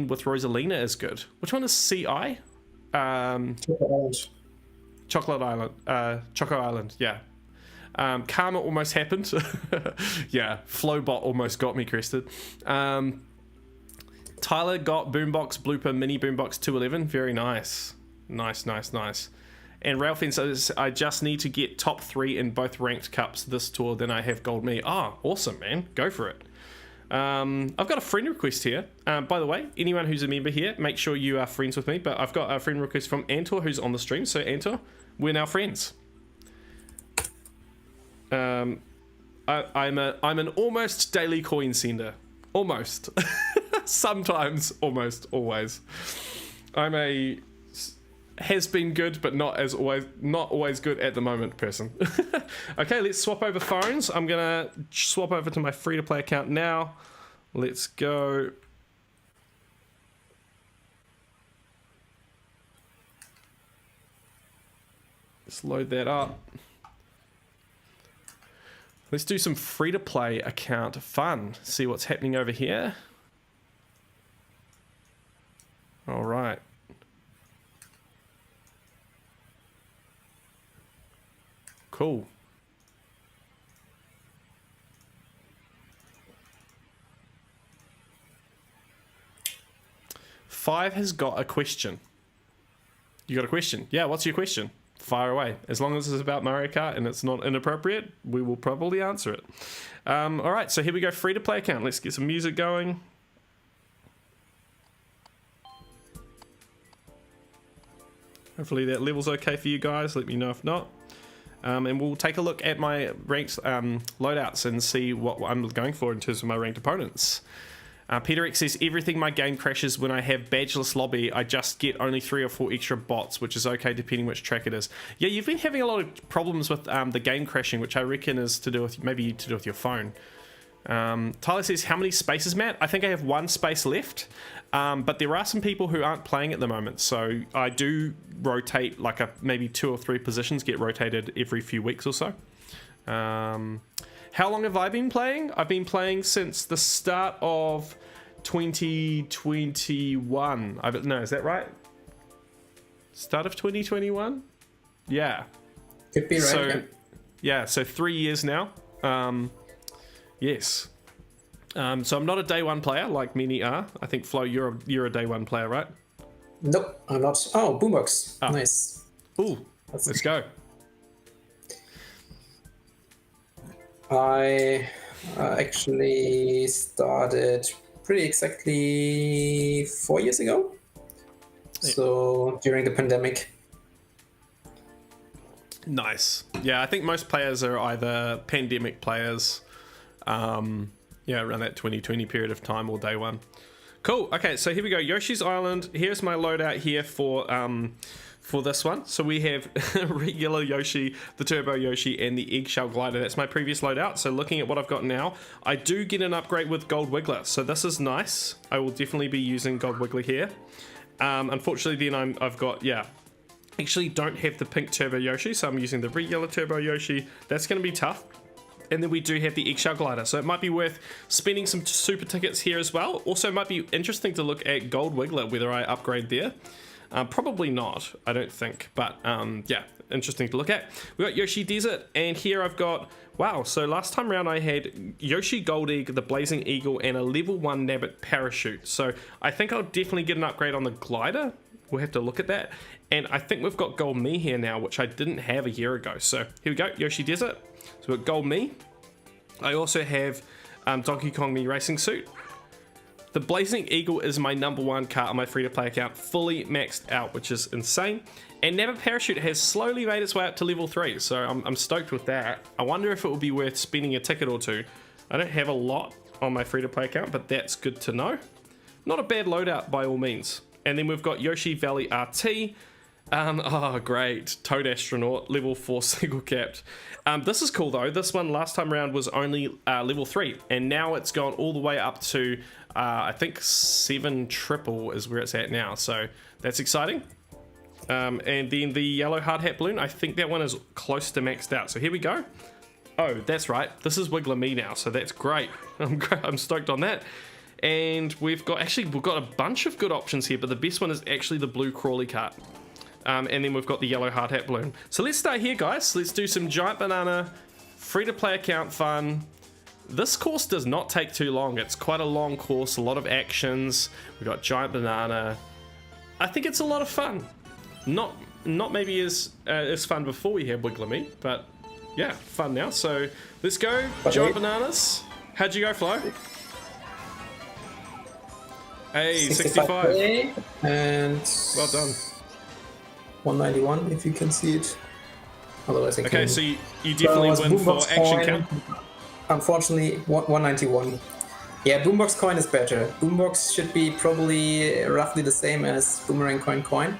with Rosalina is good. Which one is CI? Chocolate Island. Choco Island, yeah. Karma almost happened. Yeah, Flowbot almost got me, Crested. Tyler got Boombox Blooper Mini Boombox 211. Very nice. Nice. And Ralphine says, I just need to get top 3 in both ranked cups this tour, then I have gold me. Oh, awesome, man. Go for it. I've got a friend request here. By the way, anyone who's a member here, make sure you are friends with me. But I've got a friend request from Antor, who's on the stream. So Antor, we're now friends. I'm an almost daily coin sender. Almost. Sometimes, almost, always. I'm a has been good, but not always good at the moment person. Okay, let's swap over phones. I'm gonna swap over to my free-to-play account now. Let's go. Let's load that up. Let's do some free-to-play account fun. See what's happening over here. All right. Cool. Five has got a question. You got a question? Yeah, what's your question? Fire away. As long as it's about Mario Kart and it's not inappropriate, we will probably answer it. All right, so here we go, free-to-play account. Let's get some music going. Hopefully that level's okay for you guys. Let me know if not. And we'll take a look at my ranked loadouts and see what I'm going for in terms of my ranked opponents. Peter X says, everything my game crashes when I have badgeless lobby. I just get only 3 or 4 extra bots, which is okay depending which track it is. Yeah, you've been having a lot of problems with the game crashing, which I reckon is to do with maybe to do with your phone. Tyler says, how many spaces, Matt? I think I have 1 space left, but there are some people who aren't playing at the moment, so I do rotate, like maybe 2 or 3 positions get rotated every few weeks or so. How long have I been playing? I've been playing since the start of 2021. No, is that right? Start of 2021? Yeah. Could be right. So, yeah, so 3 years now. Yes. So I'm not a day one player like many are. I think Flo, you're a day one player, right? Nope, I'm not. Oh, Boombox. Oh. Nice. Ooh, let's go. I actually started pretty exactly 4 years ago. Yeah. So during the pandemic. Nice. Yeah, I think most players are either pandemic players, around that 2020 period of time, or day one. Cool. Okay, so here we go. Yoshi's Island. Here's my loadout here for this one. So we have regular Yoshi, the Turbo Yoshi, and the Eggshell Glider. That's my previous loadout. So looking at what I've got now, I do get an upgrade with Gold Wiggler. So this is nice. I will definitely be using Gold Wiggler here. Unfortunately, then I've got, actually don't have the pink Turbo Yoshi, so I'm using the regular Turbo Yoshi. That's going to be tough. And then we do have the Eggshell Glider, so it might be worth spending some super tickets here as well. Also, it might be interesting to look at Gold Wiggler, whether I upgrade there. Probably not, I don't think, but interesting to look at. We got Yoshi Desert, and here I've got, wow, so last time around I had Yoshi Gold Egg, the Blazing Eagle, and a level 1 Nabbit Parachute. So I think I'll definitely get an upgrade on the Glider. We'll have to look at that. And I think we've got Gold Me here now, which I didn't have a year ago. So here we go, Yoshi Desert. So we've got Gold Me. I also have Donkey Kong Me Racing Suit. The Blazing Eagle is my #1 card on my free-to-play account, fully maxed out, which is insane. And Nabbit Parachute has slowly made its way up to level 3, so I'm stoked with that. I wonder if it would be worth spending a ticket or two. I don't have a lot on my free-to-play account, but that's good to know. Not a bad loadout by all means. And then we've got Yoshi Valley RT. Oh, great. Toad Astronaut, level 4 single capped. This is cool though. This one last time around was only level 3, and now it's gone all the way up to, I think 7 triple is where it's at now. So that's exciting. And then the yellow hard hat balloon, I think that one is close to maxed out. So here we go. Oh, that's right. This is Wiggler Me now, so that's great. I'm stoked on that. And we've got a bunch of good options here, but the best one is actually the blue crawly cart. And then we've got the yellow hard hat balloon. So let's start here, guys. Let's do some giant banana free-to-play account fun. This course does not take too long. It's quite a long course, a lot of actions. We've got Giant Banana. I think it's a lot of fun. Not maybe as fun before we had Wiggler Me, but yeah, fun now. So let's go, Giant Bananas. How'd you go, Flo? Hey, 65. And well done. 191 if you can see it. Otherwise I can. Okay, so you definitely win for action count. Unfortunately, 191. Yeah, Boombox Coin is better. Boombox should be probably roughly the same as Boomerang Coin.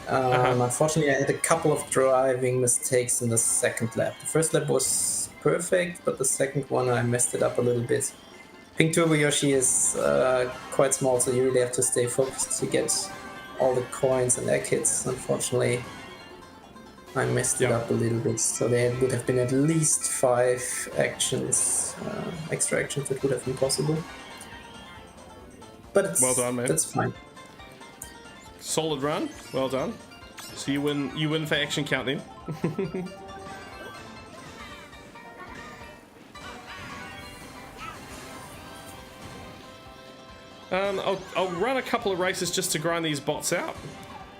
Unfortunately, I had a couple of driving mistakes in the second lap. The first lap was perfect, but the second one I messed it up a little bit. Pink Turbo Yoshi is quite small, so you really have to stay focused to get all the coins and egg hits. Unfortunately, I messed it up a little bit, so there would have been at least 5 actions, extra actions that would have been possible. But well done, man. That's fine. Solid run, well done. So you win for action count then. I'll run a couple of races just to grind these bots out.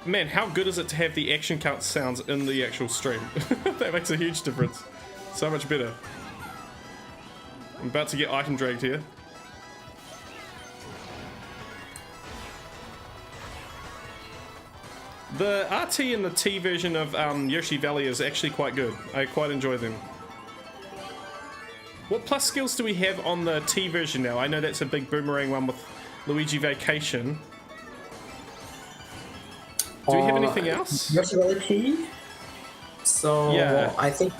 Man, how good is it to have the action count sounds in the actual stream? That makes a huge difference. So much better. I'm about to get item dragged here. The RT and the T version of Yoshi Valley is actually quite good. I quite enjoy them. What plus skills do we have on the T version now? I know that's a big boomerang one with Luigi Vacation. Do we have anything else? Yoshi Valley T? So yeah. I think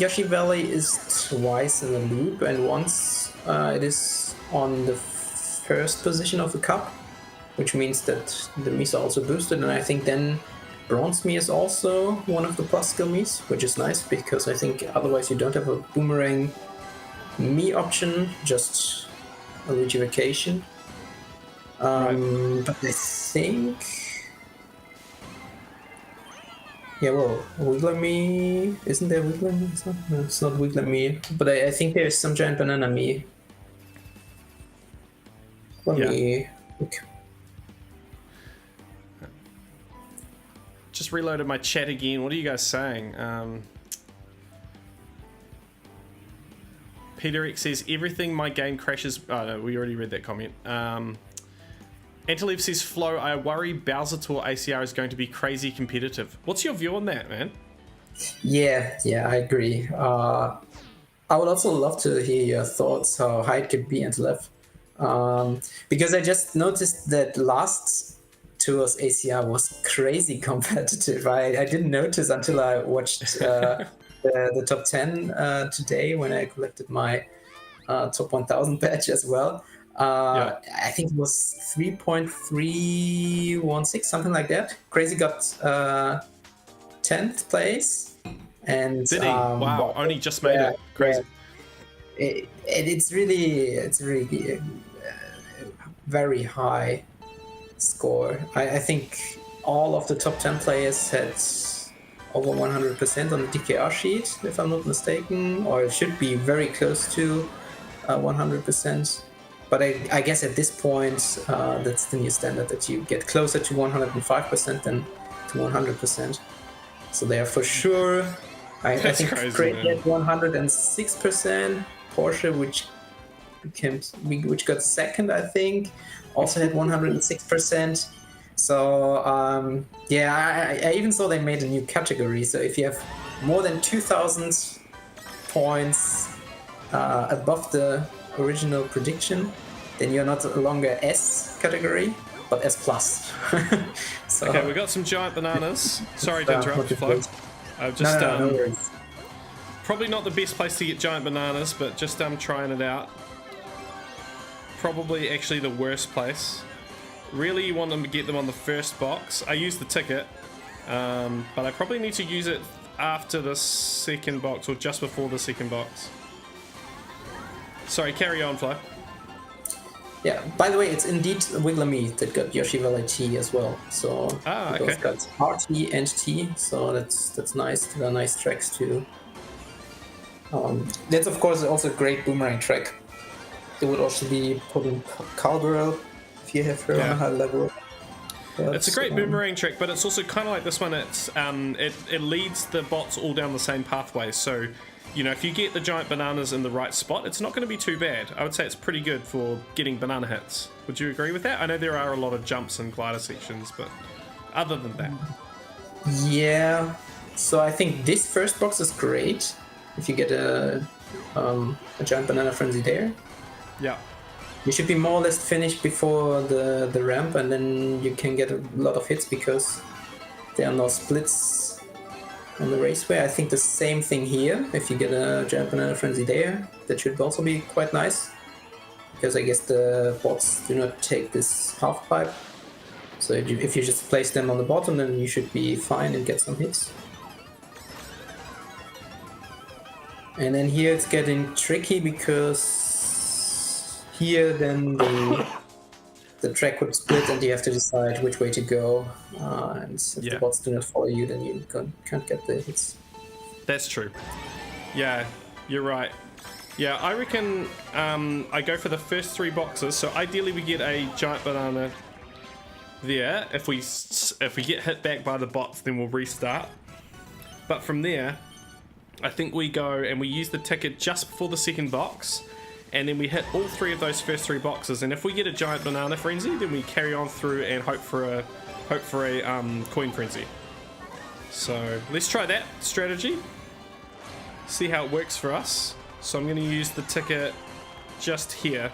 Yoshi Valley is twice in a loop, and once it is on the first position of the cup, which means that the Mies are also boosted, and I think then Bronze Mii is also one of the plus skill Mies, which is nice because I think otherwise you don't have a boomerang Mii option, just a Luigi Vacation. But I think, yeah, well, Wiggler Mii, isn't there Wiggler Mii? No, it's not Wiggler Mii, but I think there's some Giant Banana Mii. Let me look. Just reloaded my chat again. What are you guys saying? Peter X says, everything my game crashes. Oh no, we already read that comment. Antalev says, Flo, I worry Bowser Tour ACR is going to be crazy competitive. What's your view on that, man? Yeah, I agree. I would also love to hear your thoughts how high it could be, Antalev. Because I just noticed that last tour's ACR was crazy competitive. I didn't notice until I watched the top 10 today when I collected my top 1000 badge as well. I think it was 3.316, something like that. Crazy got 10th place. And did he? Wow, only just made it. Crazy. Yeah. It's really very high score. I think all of the top 10 players had over 100% on the DKR sheet, if I'm not mistaken, or it should be very close to 100%. But I guess at this point, that's the new standard, that you get closer to 105% than to 100%. So they are for sure. I think Crazy at 106%. Porsche, which got second, I think, also had 106%. So I even saw they made a new category. So if you have more than 2,000 points above the original prediction, then you're not longer S category, but S plus. So, okay, we got some Giant Bananas. Sorry to interrupt, Flo. I've just no worries. Probably not the best place to get Giant Bananas, but just trying it out. Probably actually the worst place. Really, you want them to get them on the first box. I used the ticket, but I probably need to use it after the second box or just before the second box. Sorry, carry on, Flo. Yeah, by the way, it's indeed Wiggler Me that got Yoshi Valley T as well. So we both got RT and T, so that's nice. They're nice tracks to That's of course also a great boomerang track. It would also be putting Cowgirl if you have her on a high level. But, it's a great boomerang trick, but it's also kind of like this one. It's it leads the bots all down the same pathway. So, you know, if you get the giant bananas in the right spot, it's not going to be too bad. I would say it's pretty good for getting banana hits. Would you agree with that? I know there are a lot of jumps and glider sections, but other than that, yeah. So I think this first box is great if you get a giant banana frenzy there. yeah. You should be more or less finished before the ramp, and then you can get a lot of hits because there are no splits on the raceway. I think the same thing here. If you get a giant banana frenzy there, that should also be quite nice. Because I guess the bots do not take this half pipe. So if you just place them on the bottom, then you should be fine and get some hits. And then here it's getting tricky because here then the track would split and you have to decide which way to go. And if the bots do not follow you, then you can't get the hits. That's true. Yeah, you're right. Yeah, I reckon I go for the first 3 boxes. So ideally we get a giant banana there. If we get hit back by the bots, then we'll restart. But from there, I think we go and we use the ticket just before the second box. And then we hit all 3 of those first 3 boxes, and if we get a giant banana frenzy, then we carry on through and hope for a coin frenzy. So let's try that strategy. See how it works for us. So I'm going to use the ticket just here,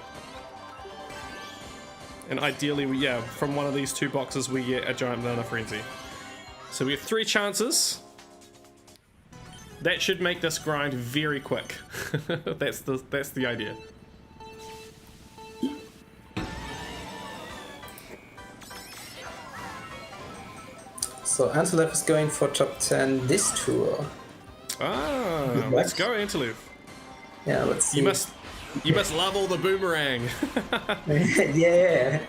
and ideally, from one of these 2 boxes, we get a giant banana frenzy. So we have 3 chances. That should make this grind very quick. That's the idea. So Antelef is going for top 10 this tour. Let's go, Antelef. Yeah, let's see. You must love all the boomerang. Yeah.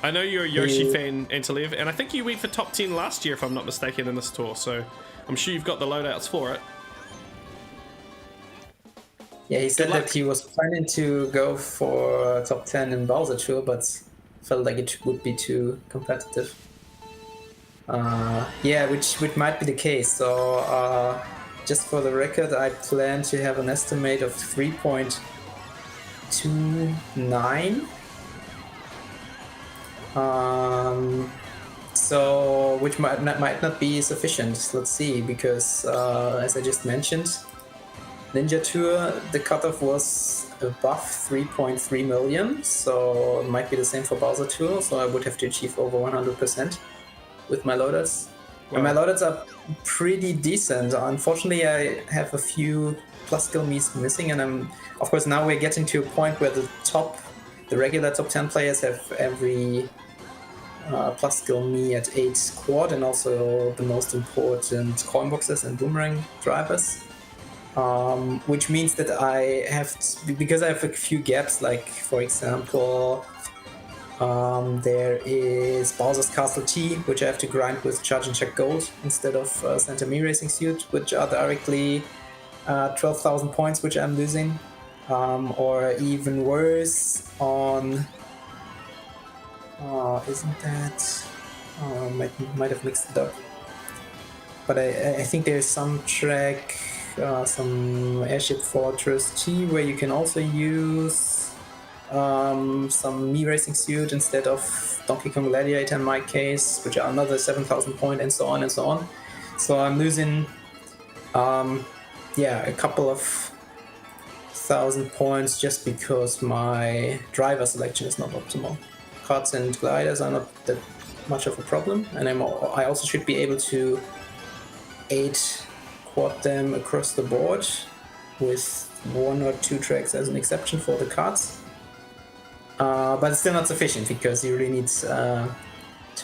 I know you're a Yoshi fan, Antelef, and I think you went for top 10 last year, if I'm not mistaken, in this tour. So I'm sure you've got the loadouts for it. Yeah, he said that he was planning to go for top 10 in Bowser Tour, but felt like it would be too competitive. Yeah, which might be the case. So just for the record, I plan to have an estimate of 3.29. So which might not be sufficient. Let's see, because as I just mentioned, Ninja Tour, the cutoff was above 3.3 million, so it might be the same for Bowser Tour, so I would have to achieve over 100% with my loadouts. Wow. And my loadouts are pretty decent. Unfortunately, I have a few plus skill me's missing, and of course now we're getting to a point where the regular top 10 players have every plus skill me at 8 quad, and also the most important coin boxes and boomerang drivers. Which means that I have because I have a few gaps, like for example, there is Bowser's Castle T, which I have to grind with Charge and Check Gold instead of Santa Me Racing Suit, which are directly 12,000 points, which I'm losing, or even worse on isn't that might have mixed it up, but I think there's some track. Some Airship Fortress T where you can also use some Me Racing Suit instead of Donkey Kong Gladiator in my case, which are another 7,000 point, and so on and so on. So I'm losing a couple of thousand points just because my driver selection is not optimal. Carts and gliders are not that much of a problem, and I also should be able to 8 quad them across the board with 1 or 2 tracks as an exception for the carts. But it's still not sufficient because you really need to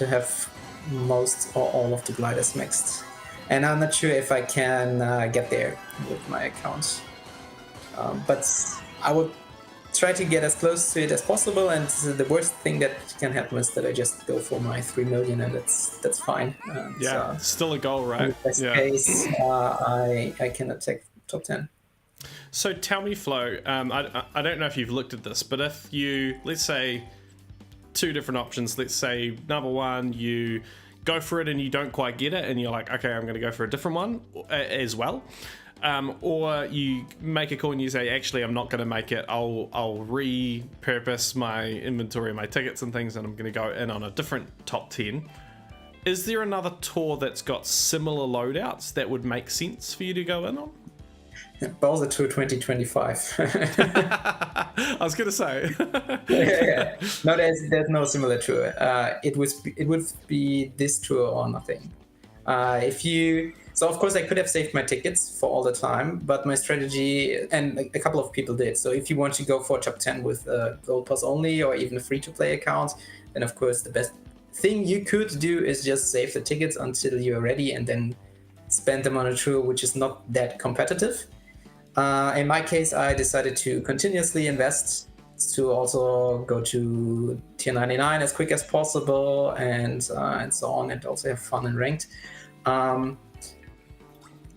have most or all of the gliders maxed. And I'm not sure if I can get there with my account. But I would try to get as close to it as possible, and the worst thing that can happen is that I just go for my 3 million, and that's fine. Still a goal, right? In the best case, I can attack top 10. So tell me, Flo, I don't know if you've looked at this, but if you, let's say, two different options. Let's say, number one, you go for it and you don't quite get it, and you're like, okay, I'm going to go for a different one as well. Or you make a call and you say, actually, I'm not going to make it. I'll repurpose my inventory, my tickets and things, and I'm going to go in on a different top 10. Is there another tour that's got similar loadouts that would make sense for you to go in on? Bowser Tour 2025. I was going to say. Yeah. No, there's no similar tour. It would be this tour or nothing. So of course I could have saved my tickets for all the time, but my strategy, and a couple of people did. So if you want to go for top 10 with Gold Pass only, or even a free-to-play account, then of course the best thing you could do is just save the tickets until you're ready, and then spend them on a tour which is not that competitive. In my case, I decided to continuously invest to also go to tier 99 as quick as possible, and so on, and also have fun in ranked.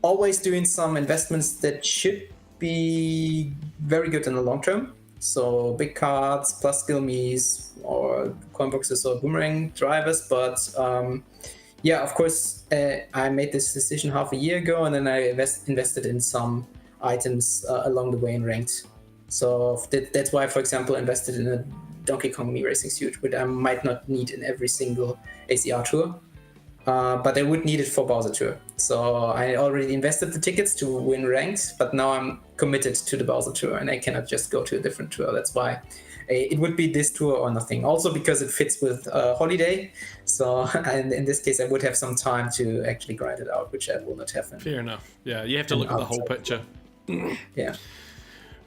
Always doing some investments that should be very good in the long term. So big cards, plus skill me's, or coin boxes or boomerang drivers. But yeah, of course, I made this decision half a year ago, and then I invested in some items along the way in ranked. So that's why, for example, I invested in a Donkey Kong Me Racing suit, which I might not need in every single ACR tour, but I would need it for Bowser Tour. So I already invested the tickets to win ranked, but now I'm committed to the Bowser Tour, and I cannot just go to a different tour. That's why it would be this tour or nothing. Also because it fits with holiday. So and in this case, I would have some time to actually grind it out, which I will not have. Fair enough. Yeah, you have to look at the whole picture. Yeah.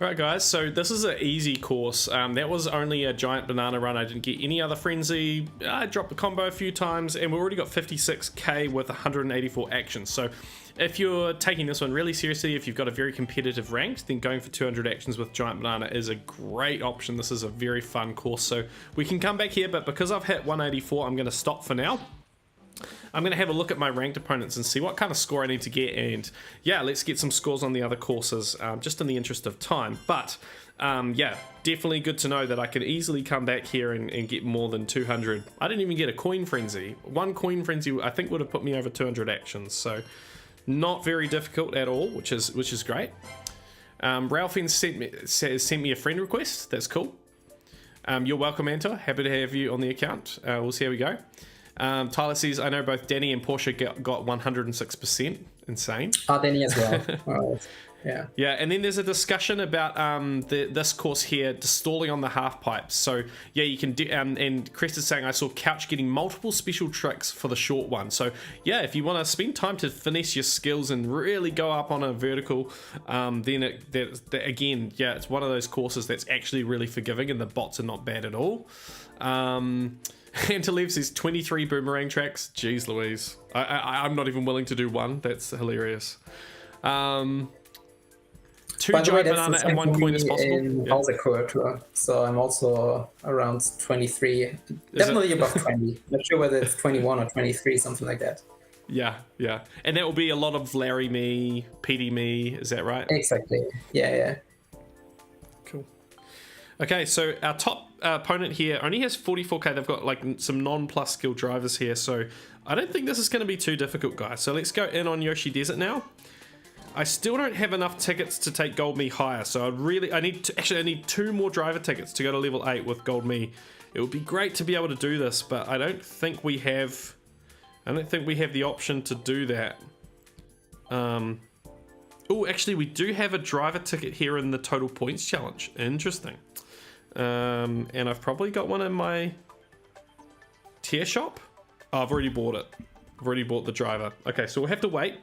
Alright guys, so this is an easy course. That was only a giant banana run. I didn't get any other frenzy. I dropped the combo a few times, and we already got 56k with 184 actions. So if you're taking this one really seriously, if you've got a very competitive ranked, then going for 200 actions with giant banana is a great option. This is a very fun course. So we can come back here, but because I've hit 184, I'm going to stop for now. I'm going to have a look at my ranked opponents and see what kind of score I need to get, and yeah, let's get some scores on the other courses, just in the interest of time. But yeah, definitely good to know that I can easily come back here and get more than 200. I didn't even get a coin frenzy. One coin frenzy I think would have put me over 200 actions, so not very difficult at all, which is great. Ralphine sent me a friend request. That's cool. You're welcome, Antor. Happy to have you on the account. We'll see how we go. Tyler says, I know both Danny and Porsche got 106%. Insane. Oh, Danny as well. All right. Yeah. Yeah, and then there's a discussion about this course here, stalling on the half pipes. So yeah, you can do, and Crest is saying, I saw Couch getting multiple special tricks for the short one. So yeah, if you want to spend time to finesse your skills and really go up on a vertical, then again, yeah, it's one of those courses that's actually really forgiving, and the bots are not bad at all. And Talib says 23 boomerang tracks. Jeez Louise. I'm not even willing to do one. That's hilarious. 2 giant banana and 1 coin is possible. In Bowser Tour, so I'm also around 23. Definitely above 20. Not sure whether it's 21 or 23, something like that. Yeah, yeah. And that will be a lot of Larry me, PD me, is that right? Exactly. Yeah. Cool. Okay, so our top opponent here only has 44k. They've got like some non-plus skill drivers here, so I don't think this is going to be too difficult, guys. So let's go in on Yoshi Desert now. I still don't have enough tickets to take Gold Me higher, so I need 2 more driver tickets to go to level 8 with Gold Me. It would be great to be able to do this, but I don't think we have the option to do that. Oh, actually, we do have a driver ticket here in the total points challenge. Interesting. And I've probably got one in my tier shop. Oh, I've already bought it. I've already bought the driver. Okay, so we'll have to wait.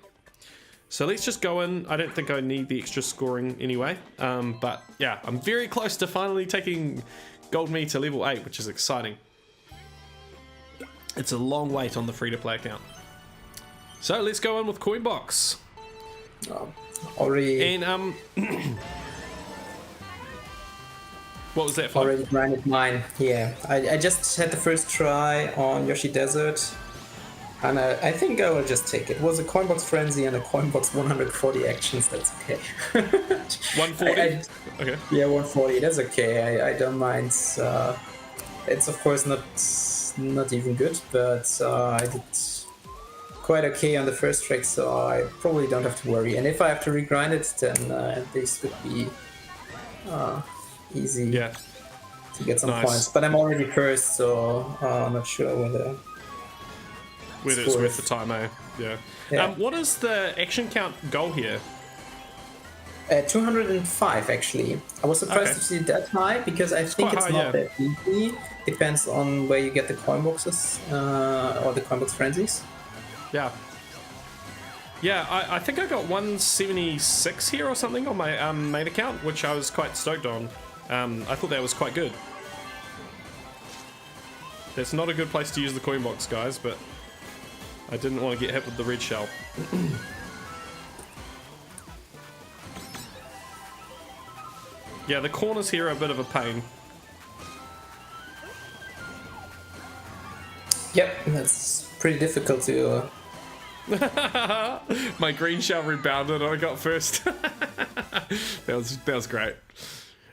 So let's just go in. I don't think I need the extra scoring anyway. But yeah, I'm very close to finally taking Gold Me to level 8, which is exciting. It's a long wait on the free-to-play account. So let's go in with Coinbox. Already. And what was that for? Already grinded mine. Yeah, I just had the first try on Yoshi Desert. And I think I will just take it. It was a Coinbox Frenzy and a Coinbox 140 actions. That's okay. 140? Okay. Yeah, 140. That's okay. I don't mind. It's of course not even good, but I did quite okay on the first track, so I probably don't have to worry. And if I have to regrind it, then this would be easy to get some points. But I'm already first, so I'm not sure whether it's worth the time, eh? Yeah. What is the action count goal here? 205 actually. I was surprised to see that high because I think it's not that easy. Depends on where you get the coin boxes or the coin box frenzies. Yeah. Yeah, I think I got 176 here or something on my main account, which I was quite stoked on. I thought that was quite good. That's not a good place to use the coin box, guys, but I didn't want to get hit with the red shell. Yeah, the corners here are a bit of a pain. Yep, that's pretty difficult to... My green shell rebounded and I got first. that was great.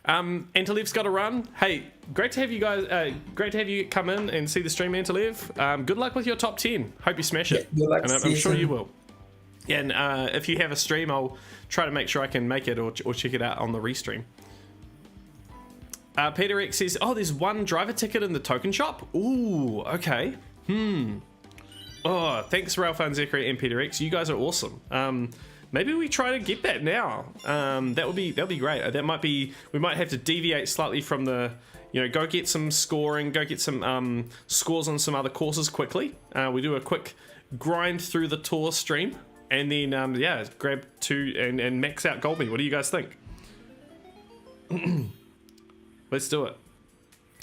Antolev's got a run. Hey, great to have you guys. Great to have you come in and see the stream, Antolev. Good luck with your top 10. Hope you smash it. Yeah, and I'm sure you will. Yeah, and if you have a stream, I'll try to make sure I can make it or check it out on the restream. Peter X says, "Oh, there's one driver ticket in the token shop. Ooh, okay. Oh, thanks, Ralph and Zachary and Peter X. You guys are awesome. Maybe we try to get that now. That'll be great. We might have to deviate slightly from the, go get some scoring, go get some scores on some other courses quickly. We do a quick grind through the tour stream, and then grab 2 and max out Goldme. What do you guys think? Let's do it.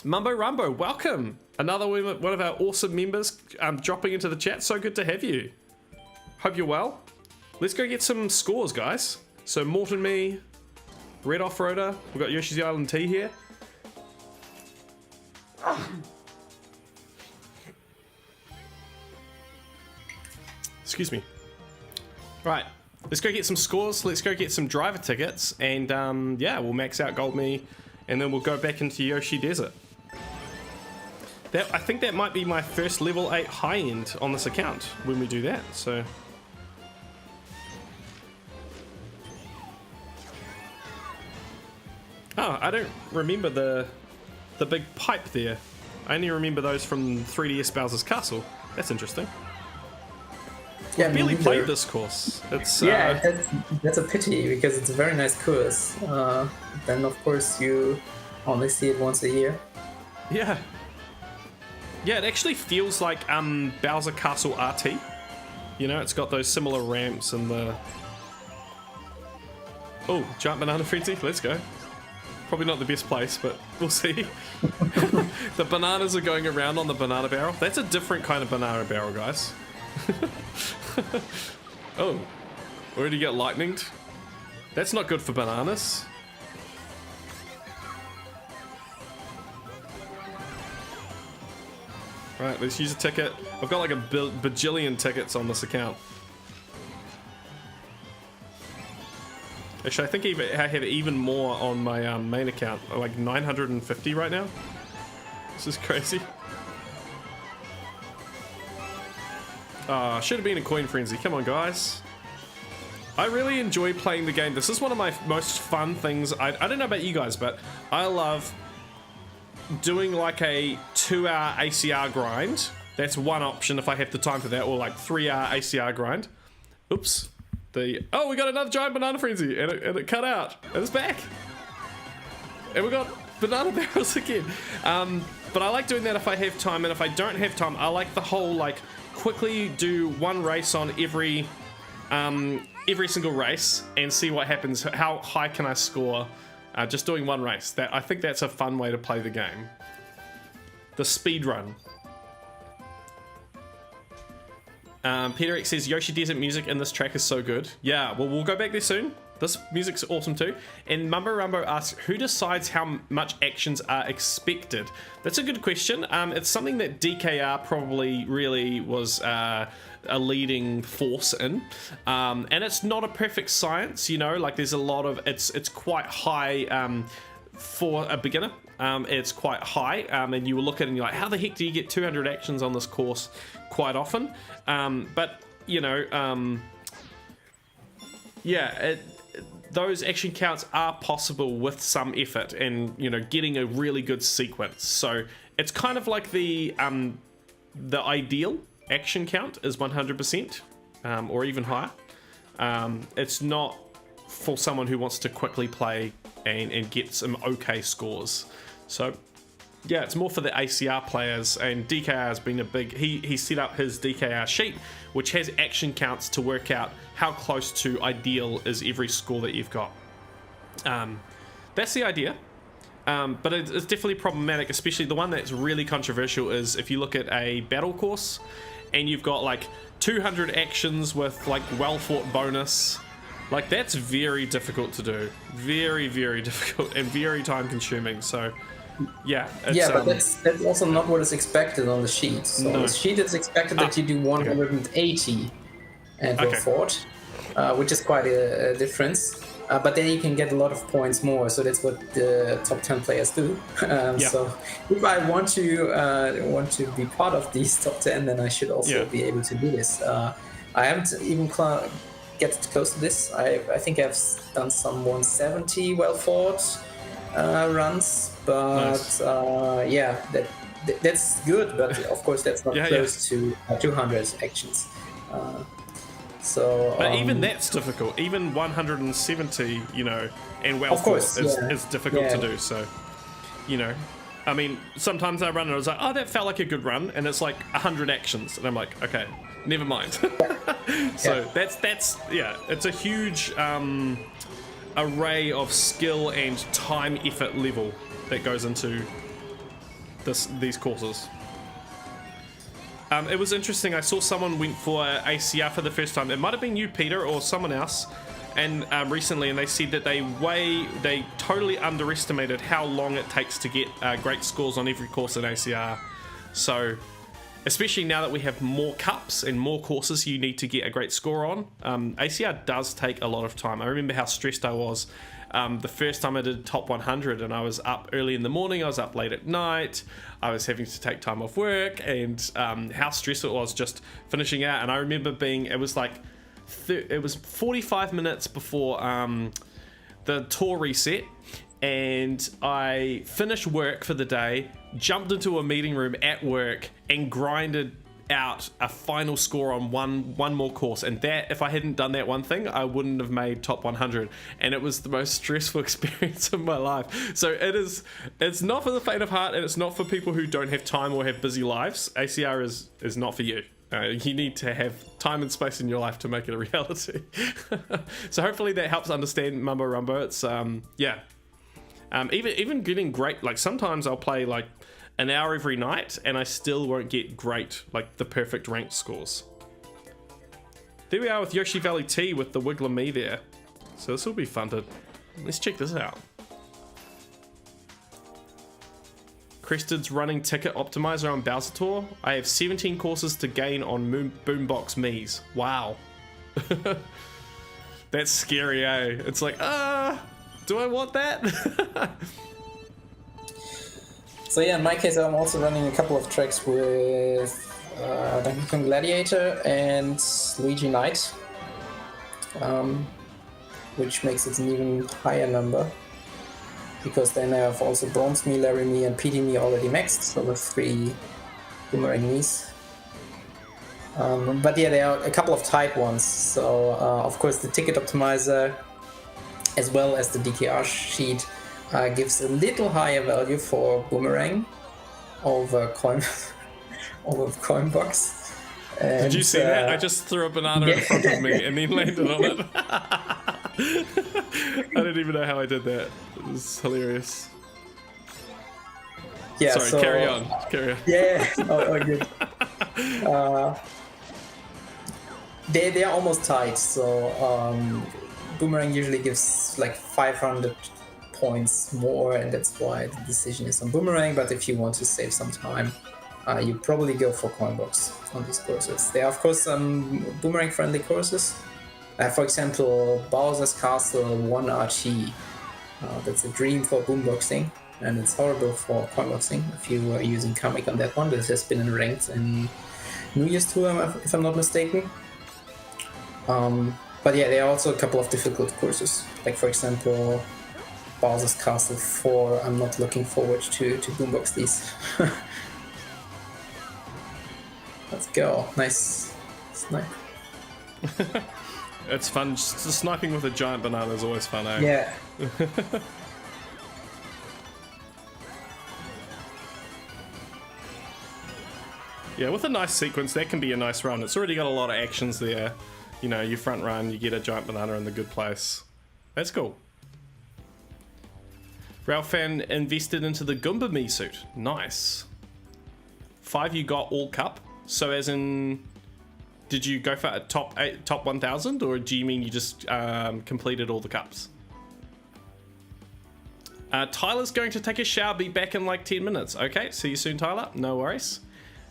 Mumbo Rumbo, welcome. Another one of our awesome members dropping into the chat. So good to have you. Hope you're well. Let's go get some scores, guys. So Morton Me, Red Off-Roader. We've got Yoshi's Island Tea here. Excuse me. Right, let's go get some scores. Let's go get some driver tickets. And we'll max out Goldme. And then we'll go back into Yoshi Desert. I think that might be my first level 8 high end on this account when we do that. So I don't remember the big pipe there. I only remember those from 3DS Bowser's Castle. That's interesting. Yeah, I barely played this course. It's that's a pity because it's a very nice course. Then of course you only see it once a year. Yeah. Yeah, it actually feels like Bowser Castle RT. It's got those similar ramps and the... Oh, Giant Banana Frenzy, let's go. Probably not the best place, but we'll see. The bananas are going around on the banana barrel. That's a different kind of banana barrel, guys. Oh, already get lightninged. That's not good for bananas. Right, let's use a ticket. I've got like a bajillion tickets on this account. Actually, I think I have even more on my main account. Like 950 right now. This is crazy. Should have been a coin frenzy. Come on, guys. I really enjoy playing the game. This is one of my most fun things. I don't know about you guys, but I love doing like a 2-hour ACR grind. That's one option if I have the time for that, or like 3-hour ACR grind. Oops. Oh, we got another giant banana frenzy, and it cut out, and it's back. And we got banana barrels again. But I like doing that if I have time, and if I don't have time, I like the whole like quickly do one race on every single race and see what happens. How high can I score? Just doing one race. I think that's a fun way to play the game. The speed run. Peter X says Yoshi Desert music in this track is so good. Yeah, well, we'll go back there soon. This music's awesome too. And Mumbo Rumbo asks, who decides how much actions are expected? That's a good question. It's something that DKR probably really was a leading force in. And it's not a perfect science, you know, like there's a lot of, it's quite high for a beginner. It's quite high, and you will look at it and you're like, how the heck do you get 200 actions on this course quite often? But, you know, those action counts are possible with some effort and, you know, getting a really good sequence. So it's kind of like the ideal action count is 100%, or even higher. It's not for someone who wants to quickly play and get some okay scores. So yeah, it's more for the ACR players, and DKR has been a big, he set up his DKR sheet, which has action counts to work out how close to ideal is every score that you've got. That's the idea. But it's definitely problematic, especially the one that's really controversial is if you look at a battle course and you've got like 200 actions with like well fought bonus. Like that's very difficult to do. Very, very difficult and very time consuming. So yeah. Yeah, but that's also not what is expected on the sheet. So on the sheet it's expected that you do 180 and well fought, which is quite a difference. But then you can get a lot of points more. So that's what the top 10 players do. So if I want to be part of these top 10, then I should also be able to do this. I haven't even get close to this. I think I've done some 170 well fought runs, but that's good. But of course, that's not close to 200 actions. But even that's difficult. Even 170, you know, and well fought is difficult to do. So, you know, I mean, sometimes I run and I was like, oh, that felt like a good run, and it's like 100 actions, and I'm like, okay, never mind. So that's it's a huge array of skill and time effort level that goes into these courses. It was interesting. I saw someone went for ACR for the first time. It might have been you, Peter, or someone else, and recently, and they said that they totally underestimated how long it takes to get great scores on every course in ACR. So, especially now that we have more cups and more courses you need to get a great score on, ACR does take a lot of time. I remember how stressed I was the first time I did top 100, and I was up early in the morning, I was up late at night, I was having to take time off work, and how stressful it was just finishing out. And I remember it was 45 minutes before the tour reset, and I finished work for the day, jumped into a meeting room at work and grinded out a final score on one more course. And that, if I hadn't done that one thing, I wouldn't have made top 100, and it was the most stressful experience of my life. So it's not for the faint of heart, and it's not for people who don't have time or have busy lives. ACR is not for you. You need to have time and space in your life to make it a reality. So hopefully that helps understand Mumbo Rumbo. It's even getting great, like sometimes I'll play like an hour every night and I still won't get great, like the perfect ranked scores. There we are with Yoshi Valley T with the Wiggler Me there. So this will be fun to, let's check this out. Crested's running ticket optimizer on Bowser Tour. I have 17 courses to gain on Boombox Mii's. Wow. That's scary, eh? It's like, do I want that? So yeah, in my case, I'm also running a couple of tracks with Donkey Kong Gladiator and Luigi Knight, which makes it an even higher number, because then I have also Bronze Me, Larry Me, and PD Me already maxed, so with 3 Boomerang Miis. But yeah, there are a couple of tight ones. So of course the ticket optimizer, as well as the DKR sheet, gives a little higher value for Boomerang over Coinbox. And, did you see that? I just threw a banana in front of me and then landed on it. I don't even know how I did that. It was hilarious. Yeah, sorry, so, carry on. Yeah, good. They're almost tight, so Boomerang usually gives like 500 points more, and that's why the decision is on Boomerang. But if you want to save some time, you probably go for Coinbox on these courses. There are of course some Boomerang-friendly courses. For example, Bowser's Castle 1RT. That's a dream for boomboxing, and it's horrible for coinboxing if you are using Kamek on that one. This has been ranked in New Year's Tour, if I'm not mistaken. But yeah, there are also a couple of difficult courses. Like for example, Bowser's Castle 4. I'm not looking forward to boombox these. Let's go. Nice snipe. It's fun. Just sniping with a giant banana is always fun, eh? Yeah. Yeah, with a nice sequence, that can be a nice run. It's already got a lot of actions there. You know, you front run, you get a giant banana in the good place. That's cool. Ralphan invested into the Goomba Me suit. Nice. 5 you got all cup. So as in, did you go for a top 1,000, or do you mean you just completed all the cups? Tyler's going to take a shower, be back in like 10 minutes. Okay, see you soon, Tyler. No worries.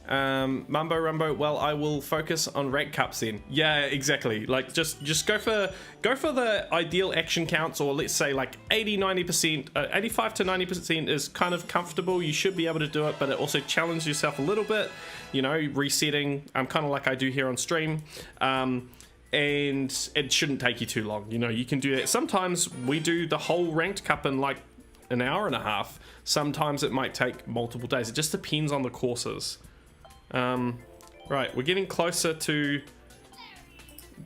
Mumbo Rumbo, well, I will focus on rank cups then. Yeah, exactly. Like just go for the ideal action counts, or let's say like 80-90%, 85 to 90% is kind of comfortable. You should be able to do it, but it also challenges yourself a little bit, you know, resetting, kind of like I do here on stream. And it shouldn't take you too long. You know, you can do that. Sometimes we do the whole ranked cup in like an hour and a half. Sometimes it might take multiple days. It just depends on the courses. Right, we're getting closer to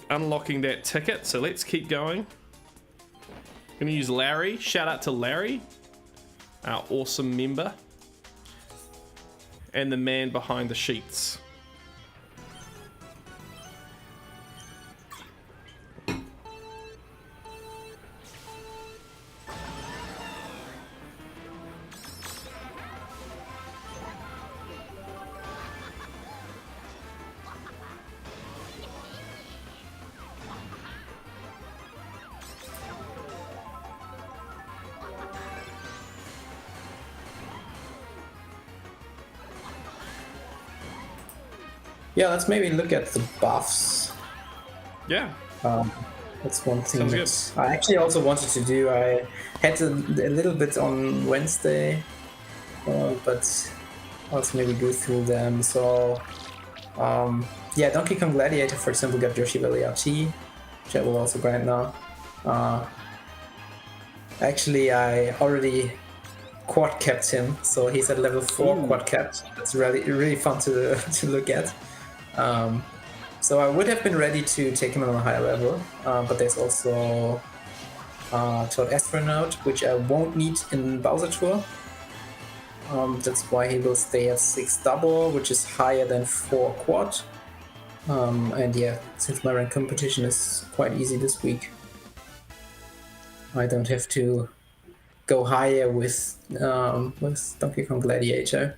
unlocking that ticket, so let's keep going. Gonna use Larry. Shout out to Larry, our awesome member, and the man behind the sheets. Yeah, let's maybe look at the buffs. Yeah. That's one thing Sounds that I actually also wanted to do. I had a little bit on Wednesday, but let's maybe go through them. So, yeah, Donkey Kong Gladiator, for example, got Yoshi Valley RT, which I will also grind now. Actually, I already quad capped him, so he's at level 4 quad capped. That's really fun to look at. So I would have been ready to take him on a higher level, but there's also Toad Astronaut, which I won't need in Bowser Tour. That's why he will stay at 6 double, which is higher than 4 quad. And yeah, since my rank competition is quite easy this week, I don't have to go higher with Donkey Kong Gladiator.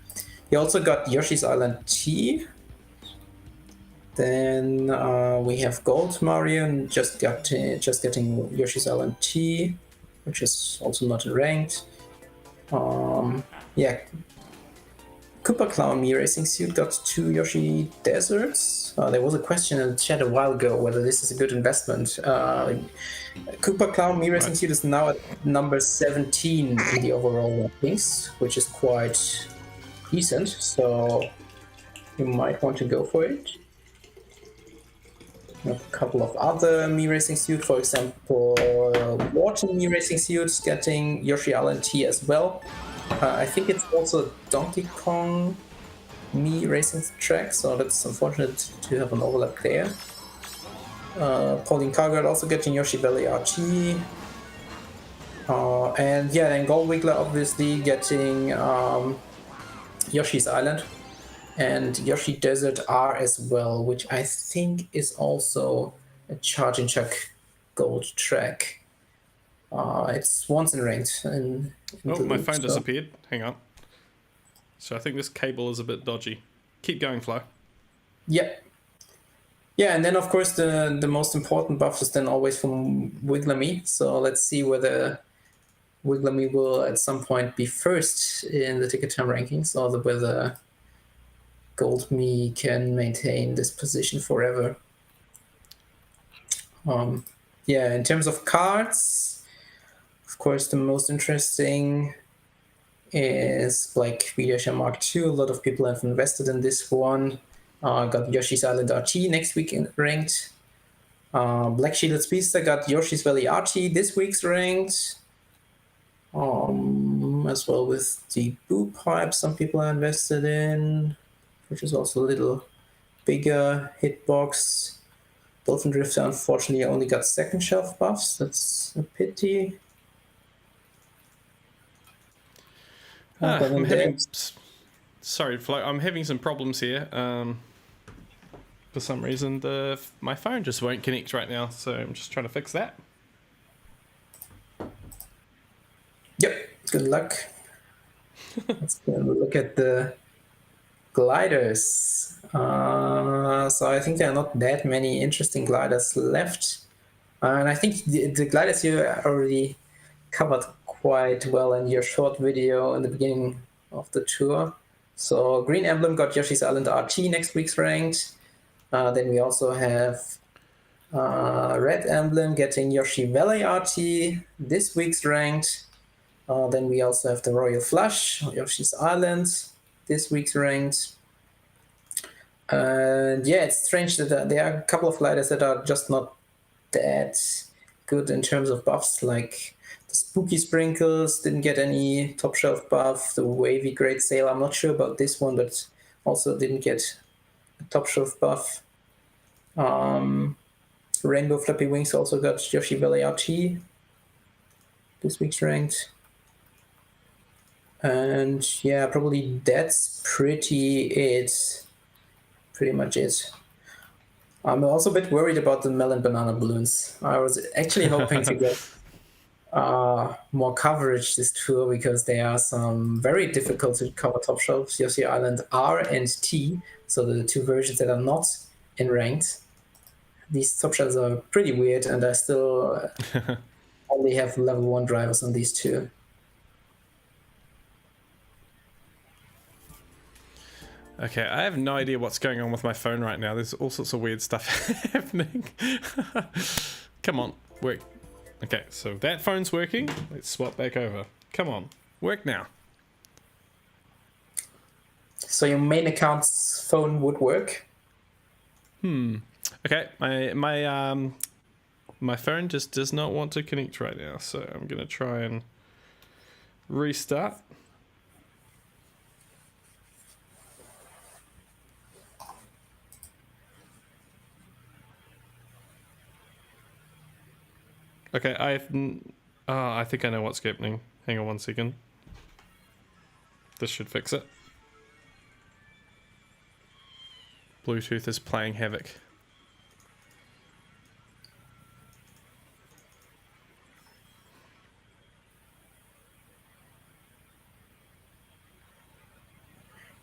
He also got Yoshi's Island T. Then we have Gold Mario, just getting Yoshi's Island T, which is also not ranked. Yeah, Koopa Clown Me Racing Suit got 2 Yoshi Deserts. There was a question in the chat a while ago whether this is a good investment. Koopa Clown Me Racing Suit is now at number 17 in the overall rankings, which is quite decent, so you might want to go for it. A couple of other Me Racing Suit, for example, Water Me Racing Suits getting Yoshi Island T as well. I think it's also Donkey Kong Me Racing track, so that's unfortunate to have an overlap there. Pauline Cargard also getting Yoshi Valley RT. And yeah, then Gold Wiggler obviously getting Yoshi's Island and Yoshi Desert R as well, which I think is also a Charge and Chuck Gold track. It's once in ranked. Oh, my phone disappeared. Hang on. So I think this cable is a bit dodgy. Keep going, Flo. Yep. Yeah, and then of course the most important buff is then always from Wiggler. So let's see whether Wiggler will at some point be first in the ticket time rankings, or whether Gold can maintain this position forever. Yeah, in terms of cards, of course, the most interesting is Black Videosha Mark II. A lot of people have invested in this one. Got Yoshi's Island RT next week ranked. Black Shielded Speedster got Yoshi's Valley RT this week's ranked. As well with the Boo Pipe, some people are invested in, which is also a little bigger hitbox. Dolphin Drifter unfortunately only got second shelf buffs. That's a pity. I'm having, sorry, Flo, I'm having some problems here. For some reason, my phone just won't connect right now, so I'm just trying to fix that. Yep, good luck. Let's go and look at the gliders. So I think there are not that many interesting gliders left. And I think the gliders you already covered quite well in your short video in the beginning of the tour. So Green Emblem got Yoshi's Island RT next week's ranked. Then we also have Red Emblem getting Yoshi Valley RT this week's ranked. Then we also have the Royal Flush, Yoshi's Island, this week's ranked. And yeah, it's strange that there are a couple of gliders that are just not that good in terms of buffs, like the Spooky Sprinkles didn't get any top shelf buff, the Wavy Great Sail, I'm not sure about this one, but also didn't get a top shelf buff. Rainbow Flappy Wings also got Yoshi Valley RT this week's ranked. And yeah, probably that's pretty much it. I'm also a bit worried about the melon banana balloons. I was actually hoping to get more coverage this tour, because there are some very difficult to cover top shelves, Yoshi Island R and T, so the two versions that are not in ranked. These top shelves are pretty weird, and I still only have level 1 drivers on these two. Okay, I have no idea what's going on with my phone right now. There's all sorts of weird stuff happening. Come on, work. Okay, so that phone's working. Let's swap back over. Come on, work now. So your main account's phone would work? Okay, my phone just does not want to connect right now, so I'm gonna try and restart. Okay, I think I know what's happening. Hang on 1 second. This should fix it. Bluetooth is playing havoc.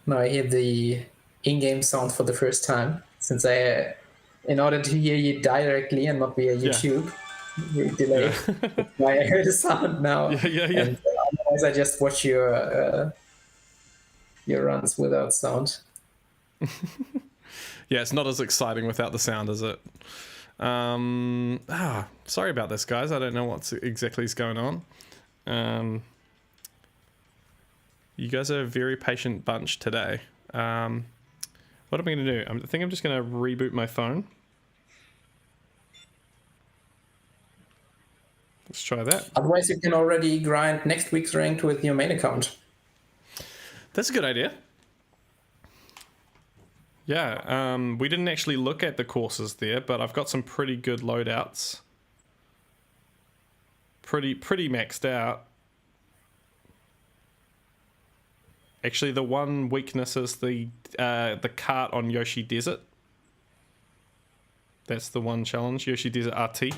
Now I hear the in-game sound for the first time, since in order to hear you directly and not via YouTube, you delay. I heard the sound now. Yeah. And otherwise I just watch your runs without sound. Yeah, it's not as exciting without the sound, is it? Sorry about this, guys. I don't know what exactly is going on. You guys are a very patient bunch today. What am I going to do? I think I'm just going to reboot my phone. Let's try that. Otherwise, you can already grind next week's ranked with your main account. That's a good idea. Yeah, we didn't actually look at the courses there, but I've got some pretty good loadouts. Pretty maxed out. Actually, the one weakness is the cart on Yoshi Desert. That's the one challenge, Yoshi Desert RT.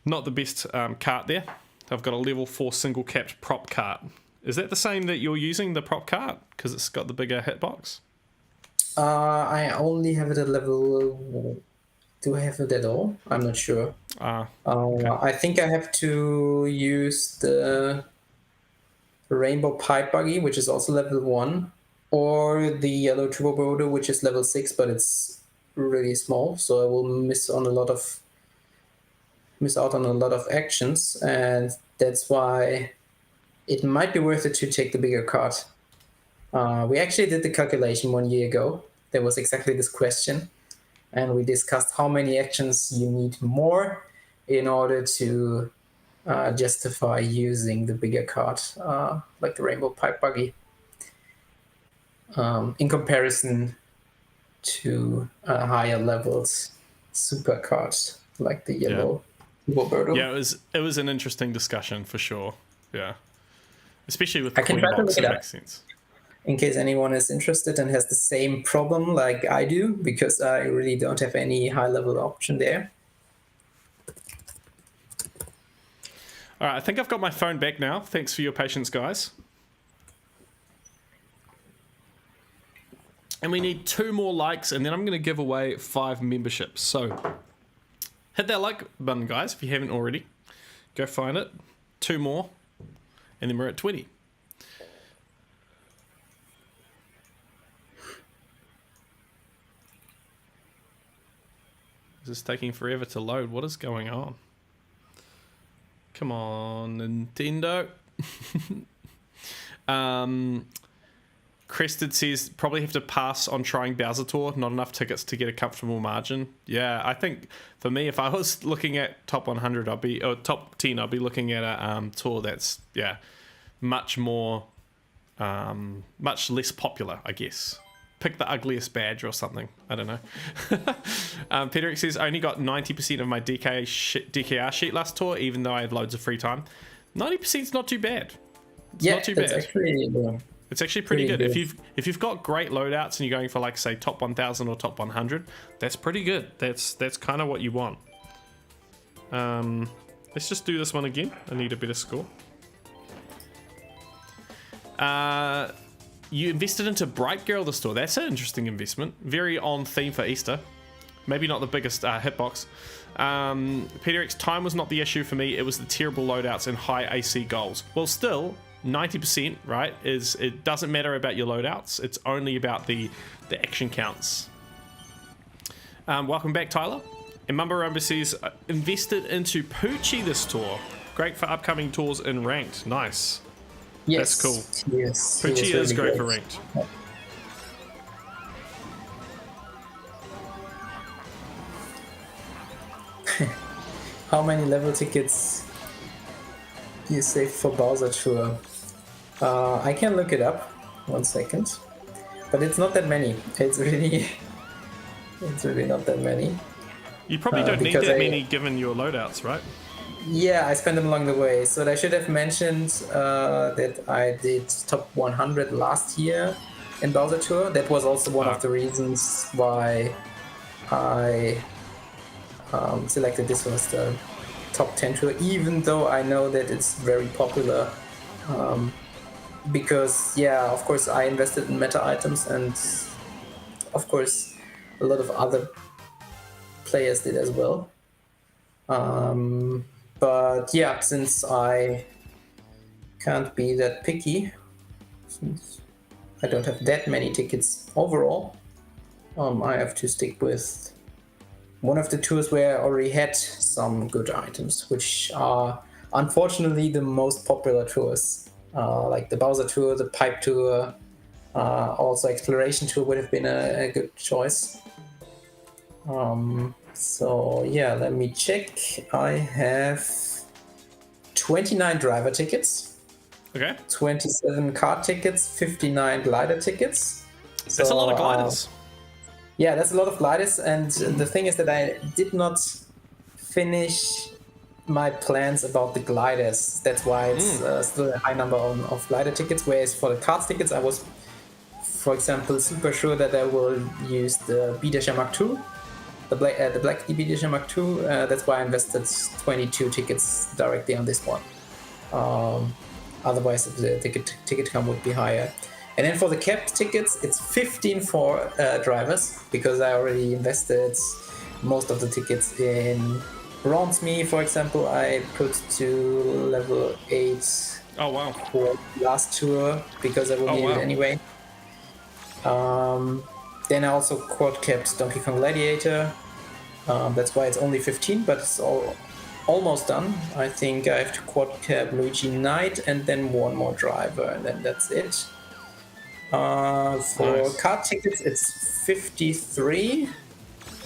Not the best cart there. I've got a level 4 single capped prop cart. Is that the same that you're using, the prop cart? Because it's got the bigger hitbox? I only have it at level. Do I have it at all? I'm not sure. Okay. I think I have to use the Rainbow Pipe Buggy, which is also level 1, or the Yellow Turbo Boulder, which is level 6, but it's really small, so I will miss out on a lot of actions, and that's why it might be worth it to take the bigger card. We actually did the calculation 1 year ago. There was exactly this question, and we discussed how many actions you need more in order to justify using the bigger card, like the Rainbow Pipe Buggy, in comparison to higher levels super cards like the Yellow Birdo. Yeah, it was an interesting discussion for sure. Yeah, especially with the I can coin try to box, look it it up makes sense. in case anyone is interested and has the same problem like I do, because I really don't have any high level option there. All right, I think I've got my phone back now. Thanks for your patience, guys. And we need 2 more likes, and then I'm going to give away 5 memberships. So hit that like button, guys, if you haven't already. Go find it. 2 more, and then we're at 20. This is taking forever to load. What is going on? Come on, Nintendo. Crested says probably have to pass on trying Bowser Tour. Not enough tickets to get a comfortable margin. Yeah, I think for me, if I was looking at top 100, or top 10, I'd be looking at a tour that's much more, much less popular, I guess. Pick the ugliest badge or something. I don't know. Peterick says, I only got 90% of my DKR sheet last tour, even though I had loads of free time. 90% is not too bad. It's not too bad. It's actually pretty good. If you've got great loadouts and you're going for, like, say, top 1000 or top 100, that's pretty good. That's kind of what you want. Let's just do this one again. I need a better score. You invested into Bright Girl, the store. That's an interesting investment. Very on theme for Easter. Maybe not the biggest hitbox. Peterix, time was not the issue for me. It was the terrible loadouts and high AC goals. Well, still, 90%, right, it doesn't matter about your loadouts. It's only about the action counts. Welcome back, Tyler. And Mumba Rumba says, invested into Poochie this tour. Great for upcoming tours in ranked. Nice. Yes. That's cool. Yes. Poochie is great for ranked. How many level tickets you saved for Bowser Tour? I can look it up. 1 second. But it's not that many. It's really not that many. You probably don't need that many given your loadouts, right? Yeah, I spent them along the way. So I should have mentioned that I did top 100 last year in Bowser Tour. That was also one of the reasons why I selected this one as the top 10 tour, even though I know that it's very popular. Because, yeah, of course, I invested in meta items, and of course, a lot of other players did as well. But yeah, since I can't be that picky, since I don't have that many tickets overall, I have to stick with one of the tours where I already had some good items, which are unfortunately the most popular tours, like the Bowser Tour, the Pipe Tour, also Exploration Tour would have been a good choice. So yeah, let me check. I have 29 driver tickets. Okay. 27 card tickets, 59 glider tickets. That's a lot of gliders. Yeah, that's a lot of gliders, and the thing is that I did not finish my plans about the gliders. That's why it's still a high number of glider tickets, whereas for the card tickets I was, for example, super sure that I will use the B-Dasher Mark II. The Black DB Mark II, that's why I invested 22 tickets directly on this one. Otherwise, the ticket count would be higher. And then for the capped tickets, it's 15 for drivers, because I already invested most of the tickets in bronze me, for example. I put to level 8 Oh wow. for last tour, because I will need it anyway. Then I also quad capped Donkey Kong Gladiator. That's why it's only 15, but it's almost done. I think I have to quad cap Luigi Knight and then one more driver, and then that's it. For card tickets, it's 53.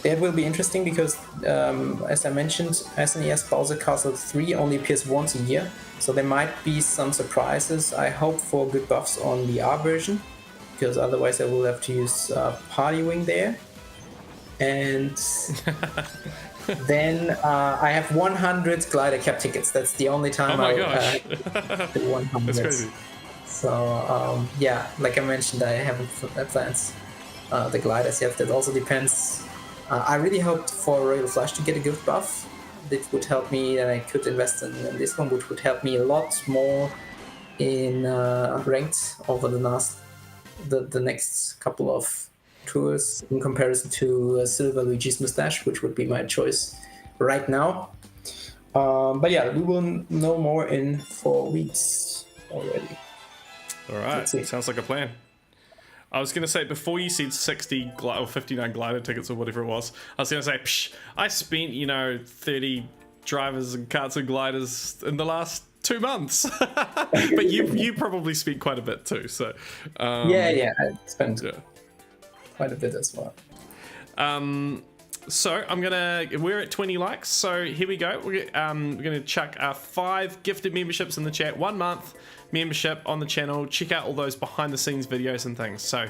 That will be interesting because, as I mentioned, SNES Bowser Castle 3 only appears once a year, so there might be some surprises. I hope for good buffs on the R version, because otherwise I will have to use Party Wing there. And then I have 100 glider cap tickets. That's the only time I'll gosh. 100. That's crazy. So yeah, like I mentioned, I haven't plans the gliders yet. That also depends. I really hoped for Royal Flush to get a good buff. That would help me, and I could invest in this one, which would help me a lot more in ranked over the next couple of tours in comparison to Silver Luigi's Mustache, which would be my choice right now. But yeah, we will know more in 4 weeks already. All right, sounds like a plan. I was going to say, before you said 60 or 59 glider tickets or whatever it was, I was going to say, psh, I spent, 30 drivers and carts and gliders in the last 2 months. But you probably spent quite a bit too, so... yeah, I spent quite a bit as well. So we're at 20 likes, so here we go. We're gonna chuck 5 gifted memberships in the chat, 1 month membership on the channel. Check out all those behind the scenes videos and things. So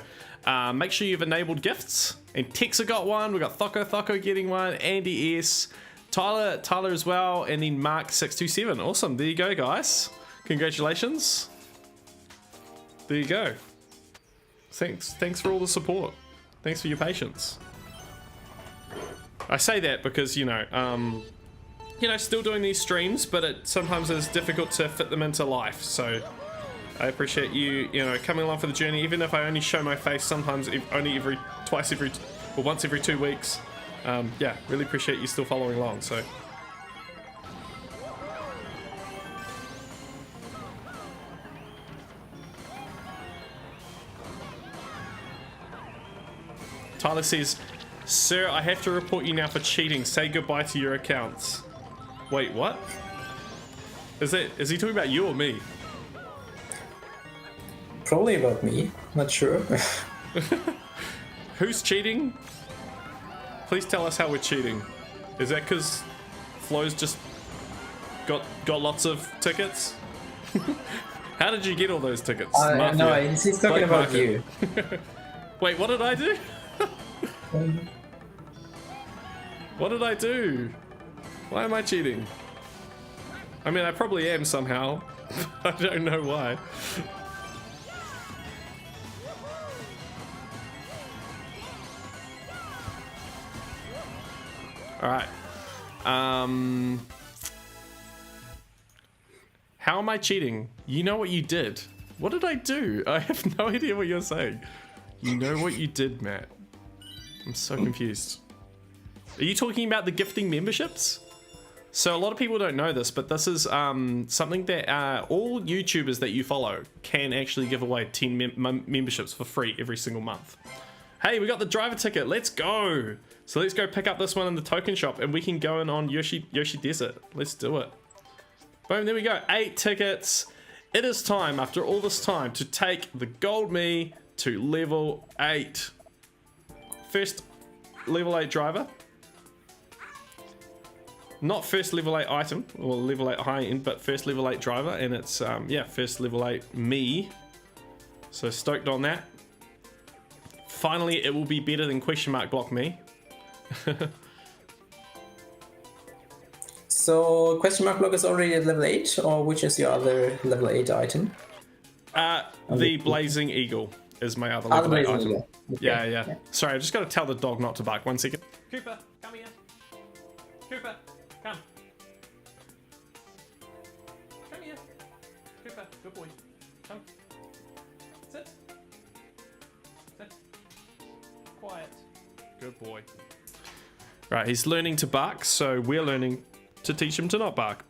make sure you've enabled gifts. And Texa got one, we got Thoko getting one, Andy S, Tyler as well, and then Mark627. Awesome, there you go, guys. Congratulations. There you go. Thanks for all the support. Thanks for your patience. I say that because, still doing these streams, but it sometimes is difficult to fit them into life. So I appreciate you, coming along for the journey, even if I only show my face sometimes only once every 2 weeks. Yeah, really appreciate you still following along. So. Tyler says, "Sir, I have to report you now for cheating. Say goodbye to your accounts." Wait, what? Is he talking about you or me? Probably about me. Not sure. Who's cheating? Please tell us how we're cheating. Is that because Flo's just got lots of tickets? How did you get all those tickets? No, he's talking about you. Wait, what did I do? What did I do? Why am I cheating? I mean, I probably am somehow. I don't know why. Alright. How am I cheating? You know what you did. What did I do? I have no idea what you're saying. You know what you did, Matt. I'm so confused. Are you talking about the gifting memberships? So a lot of people don't know this, but this is something that all YouTubers that you follow can actually give away 10 memberships for free every single month. Hey, we got the driver ticket. Let's go. So let's go pick up this one in the token shop and we can go in on Yoshi Desert. Let's do it. Boom, there we go. 8 tickets. It is time, after all this time, to take the gold me to level 8. First level 8 driver. Not first level 8 item, or level 8 high end, but first level 8 driver, and it's, first level 8 me. So stoked on that. Finally, it will be better than question mark block me. So question mark block is already at level 8, or which is your other level 8 item? The Blazing Eagle is my other level 8 item. Okay. Yeah. Sorry, I just got to tell the dog not to bark. 1 second. Cooper, come here. Cooper, come. Come here. Cooper, good boy. Come. Sit. Good boy. Right, he's learning to bark, so we're learning to teach him to not bark.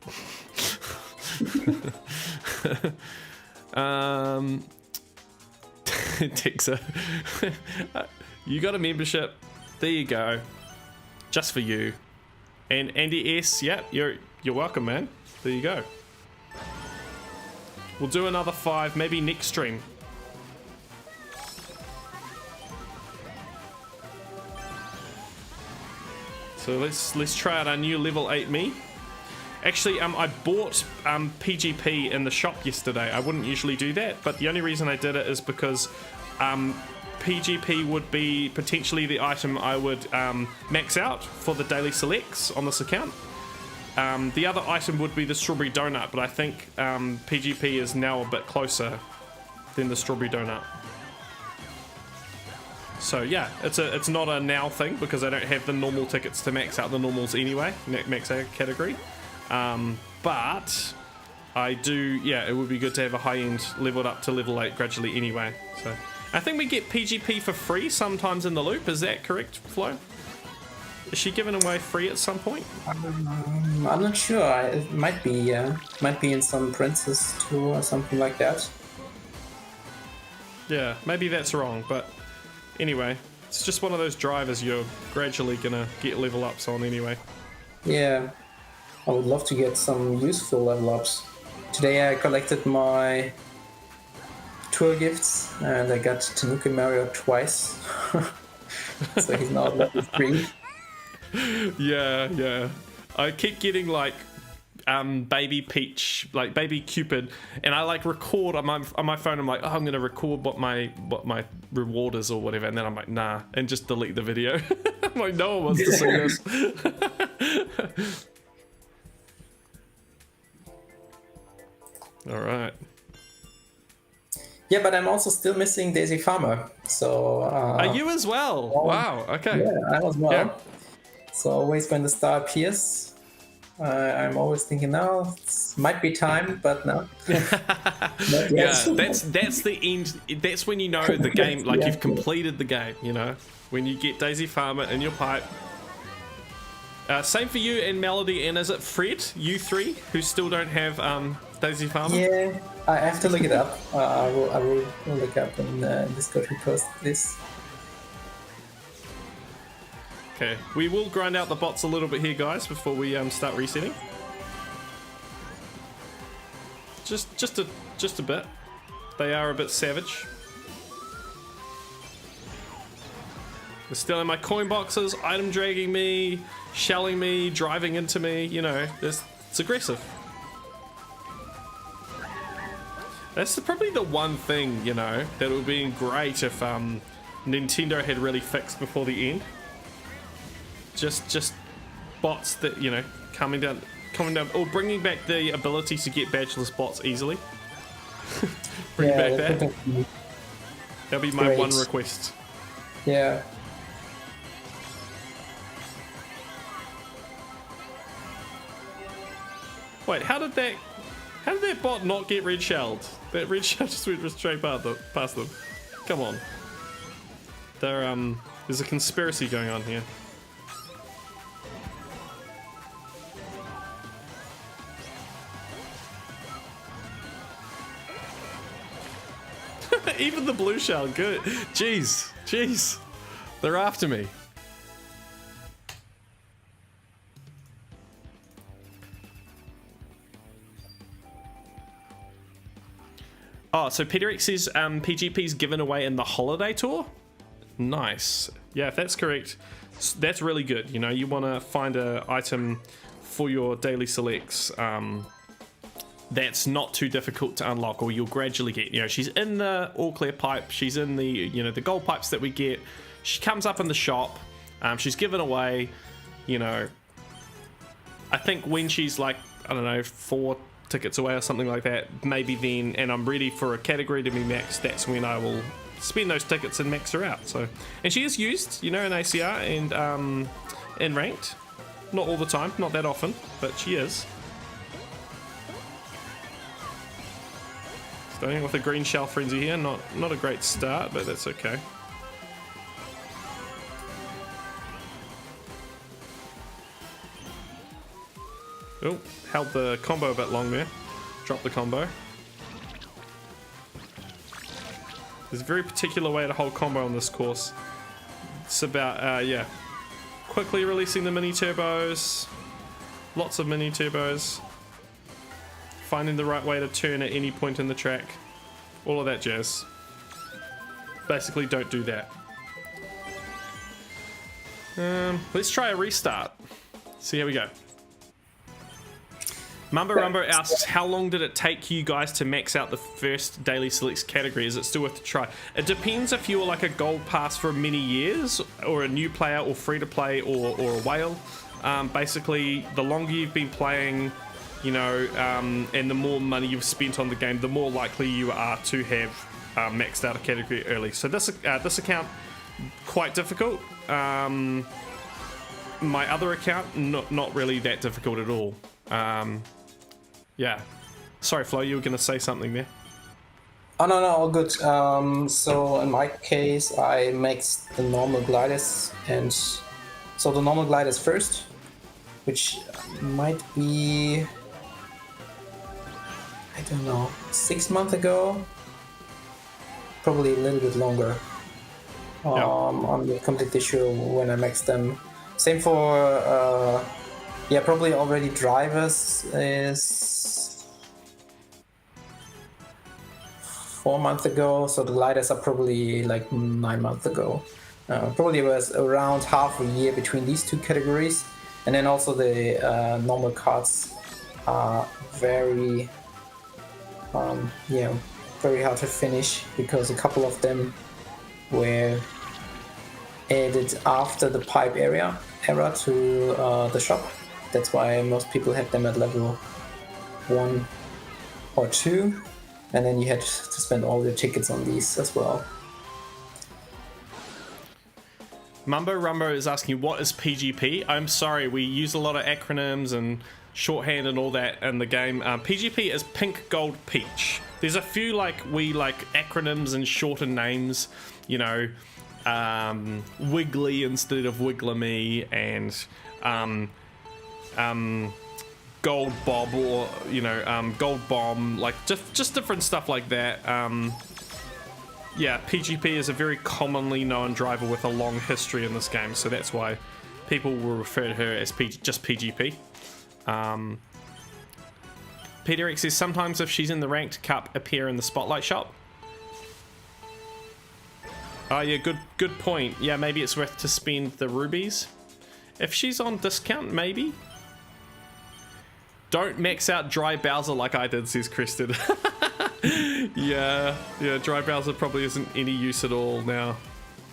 Texa, you got a membership. There you go, just for you. And Andy S, yeah, you're welcome, man. There you go. We'll do another 5, maybe next stream. So let's try out our new level 8 me. Actually, I bought PGP in the shop yesterday. I wouldn't usually do that, but the only reason I did it is because PGP would be potentially the item I would max out for the daily selects on this account. The other item would be the strawberry donut, but I think PGP is now a bit closer than the strawberry donut. So yeah, it's not a now thing because I don't have the normal tickets to max out the normals anyway, max out category. But I do, yeah, it would be good to have a high end leveled up to level 8 gradually anyway. So I think we get PGP for free sometimes in the loop. Is that correct, Flo? Is she giving away free at some point? I'm not sure. It might be, yeah. Might be in some Princess Tour or something like that. Yeah, maybe that's wrong, but anyway, it's just one of those drivers you're gradually gonna get level ups on anyway. Yeah, I would love to get some useful level ups. Today I collected my tour gifts and I got Tanuki Mario twice. So he's now level 3. Yeah. I keep getting like baby Peach, like baby Cupid, and I like record on my phone. I'm like, oh, I'm gonna record what my reward is or whatever, and then I'm like, nah, and just delete the video. I'm like, no one wants to see this. All right. Yeah, but I'm also still missing Daisy Farmer. So are you as well? Wow. Okay. Yeah, I as well. Yeah. So always when the star appears, I'm always thinking, no, it might be time, but no. Yeah, that's the end. That's when you know the game, like you've completed the game. You know, when you get Daisy Farmer in your pipe. Same for you and Melody, and is it Fred, you three, who still don't have Daisy Farmer? Yeah, I have to look it up. I will look up in Discord who posted this. Okay, we will grind out the bots a little bit here, guys, before we start resetting. Just a bit. They are a bit savage. They're stealing my coin boxes, item dragging me, shelling me, driving into me. You know, it's aggressive. That's probably the one thing, you know, that would be great if Nintendo had really fixed before the end. Just bots that, you know, coming down, or bringing back the ability to get badgeless bots easily. Bring back that. That'll be my one request. Yeah. Wait, how did that bot not get red shelled? That red shell just went straight past them. Come on. There's a conspiracy going on here. Even the blue shell, good. Jeez. They're after me. Oh, so Peter X says PGP's given away in the holiday tour? Nice. Yeah, if that's correct, that's really good. You know, you want to find an item for your daily selects that's not too difficult to unlock, or you'll gradually get. You know, she's in the all clear pipe, she's in the, you know, the gold pipes that we get. She comes up in the shop, she's given away, you know, I think when she's like, I don't know, 4 tickets away or something like that, maybe then, and I'm ready for a category to be maxed, that's when I will spend those tickets and max her out. So, and she is used, you know, in ACR and in ranked, not all the time, not that often, but she is. Starting with a green shell frenzy here, not a great start, but that's okay. Oh, held the combo a bit long there. Dropped the combo. There's a very particular way to hold combo on this course. It's about, yeah, quickly releasing the mini turbos. Lots of mini turbos. Finding the right way to turn at any point in the track. All of that jazz. Basically, don't do that. Let's try a restart. See how we go. Mumbo Rumbo asks, how long did it take you guys to max out the first daily selects category? Is it still worth a try? It depends if you were like a gold pass for many years, or a new player, or free to play, or a whale. Basically, the longer you've been playing, you know, and the more money you've spent on the game, the more likely you are to have maxed out a category early. So this account, quite difficult. My other account, not really that difficult at all. Yeah. Sorry, Flo, you were going to say something there. Oh, no, all good. So in my case, I maxed the normal gliders, and so the normal gliders first, which might be, I don't know, 6 months ago, probably a little bit longer. I'm not completely sure when I maxed them. Same for, yeah, probably already drivers is 4 months ago, so the gliders are probably like 9 months ago. Probably was around half a year between these two categories, and then also the normal cards are very, yeah, very hard to finish because a couple of them were added after the pipe era to the shop. That's why most people had them at level 1 or 2, and then you had to spend all the tickets on these as well. Mumbo Rumbo is asking, what is PGP? I'm sorry, we use a lot of acronyms and shorthand and all that in the game. PGP is Pink Gold Peach. There's a few like acronyms and shorter names, you know, Wiggly instead of Wigglamy, and Gold Bob, or you know, Gold Bomb, like just different stuff like that. Yeah, PGP is a very commonly known driver with a long history in this game, so that's why people will refer to her as just PGP. Peter X says, sometimes if she's in the ranked cup, appear in the spotlight shop. Oh yeah, good point. Yeah, maybe it's worth to spend the rubies. If she's on discount, maybe. Don't max out Dry Bowser like I did, says Crested. yeah, Dry Bowser probably isn't any use at all now,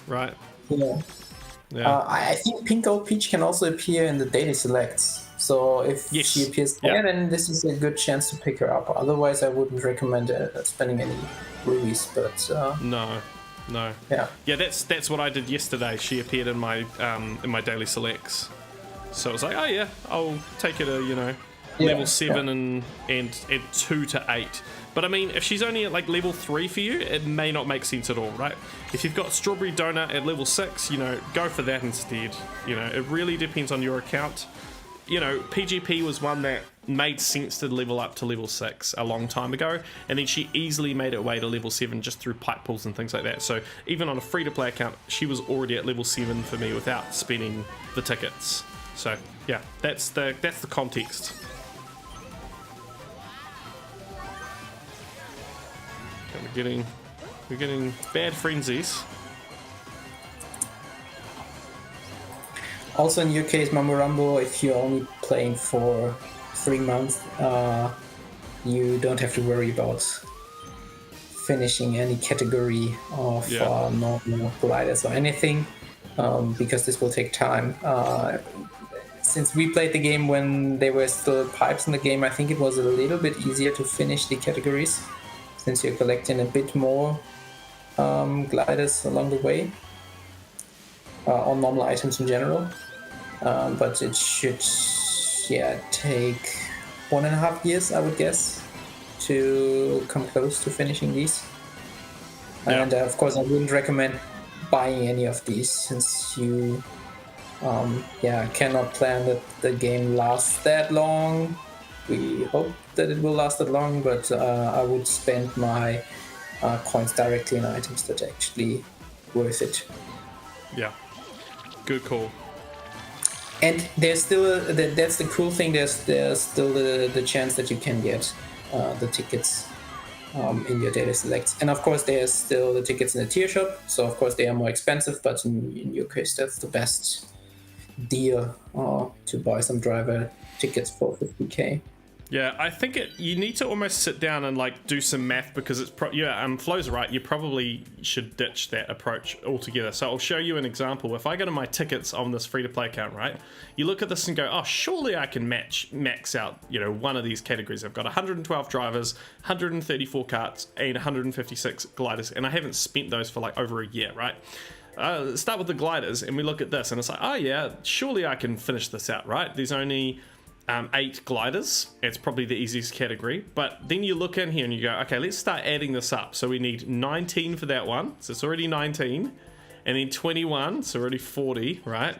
right? Yeah. I think Pink Gold Peach can also appear in the daily selects. So if she appears there, then this is a good chance to pick her up. Otherwise, I wouldn't recommend spending any rubies. But no. Yeah, that's what I did yesterday. She appeared in my daily selects. So I was like, oh yeah, I'll take her to, you know, level 7 and 2 to 8. But I mean, if she's only at like level 3 for you, it may not make sense at all, right? If you've got Strawberry Donut at level 6, you know, go for that instead. You know, it really depends on your account. You know, PGP was one that made sense to level up to level 6 a long time ago, and then she easily made her way to level 7 just through Pipepulls and things like that. So even on a free-to-play account, she was already at level 7 for me without spending the tickets. So yeah, that's the context. Okay, we're getting bad frenzies. Also in your case, Mumbo Rumbo, if you're only playing for 3 months, you don't have to worry about finishing any category of normal gliders or anything, because this will take time. Since we played the game when there were still pipes in the game, I think it was a little bit easier to finish the categories, since you're collecting a bit more gliders along the way, on normal items in general. But it should take 1.5 years, I would guess, to come close to finishing these. And of course I wouldn't recommend buying any of these, since you Yeah, I cannot plan that the game lasts that long. We hope that it will last that long, but I would spend my coins directly in items that are actually worth it. Yeah, good call. And there's still that's the cool thing. There's still the chance that you can get the tickets in your daily selects, and of course there's still the tickets in the tier shop. So of course they are more expensive, but in your case that's the best deal to buy some driver tickets for 50k. Yeah, I think you need to almost sit down and like do some math, because it's Flo's right. You probably should ditch that approach altogether. So I'll show you an example. If I go to my tickets on this free-to-play account, right? You look at this and go, oh, surely I can max out, one of these categories. I've got 112 drivers, 134 carts, and 156 gliders, and I haven't spent those for like over a year, right? Start with the gliders, and we look at this, and it's like, oh yeah, surely I can finish this out, right? There's only 8 gliders. It's probably the easiest category. But then you look in here and you go, okay, let's start adding this up. So we need 19 for that one, so it's already 19, and then 21, so already 40, right?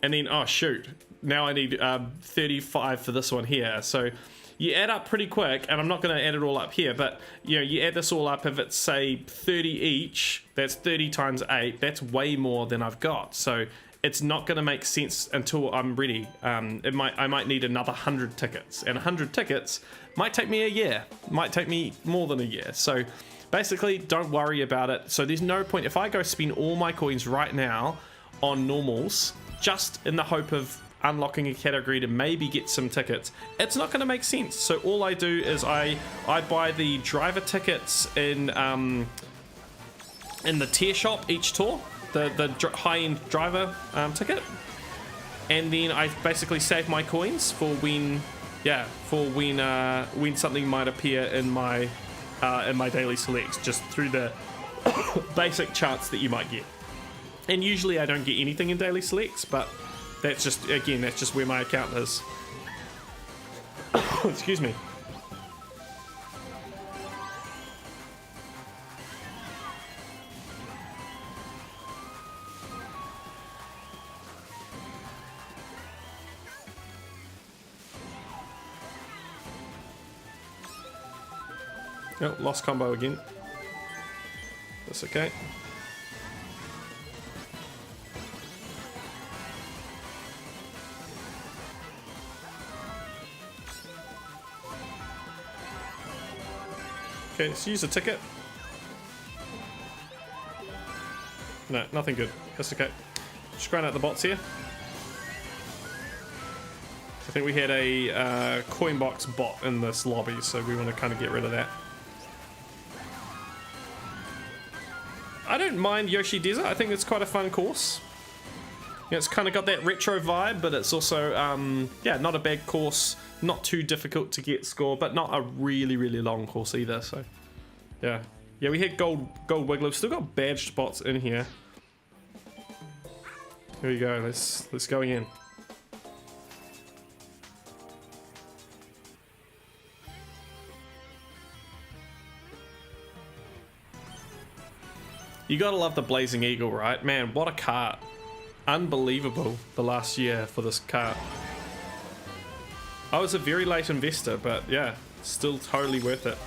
And then, oh shoot, now I need 35 for this one here. So you add up pretty quick, and I'm not going to add it all up here, but you add this all up. If it's say 30 each, that's 30 times 8. That's way more than I've got. So it's not going to make sense until I'm ready. I might need another 100 tickets, and 100 tickets might take me a year, might take me more than a year. So basically, don't worry about it. So there's no point if I go spend all my coins right now on normals, just in the hope of unlocking a category to maybe get some tickets. It's not going to make sense. So all I do is I buy the driver tickets in the tier shop each tour. The high-end driver ticket, and then I basically save my coins for when something might appear in my daily selects, just through the basic chance that you might get. And usually I don't get anything in daily selects, but that's just where my account is. Excuse me. Oh, lost combo again. That's okay. Okay, let's use a ticket. No, nothing good. That's okay. Just grind out the bots here. I think we had a coin box bot in this lobby, so we want to kind of get rid of that. I don't mind Yoshi Desert. I think it's quite a fun course. It's kind of got that retro vibe, but it's also, not a bad course. Not too difficult to get score, but not a really, really long course either. So, yeah. Yeah, we had gold wiggler. We've still got badged bots in here. Here we go. Let's go again. You gotta love the Blazing Eagle, right? Man, what a cart. Unbelievable the last year for this cart. I was a very late investor, but yeah, still totally worth it.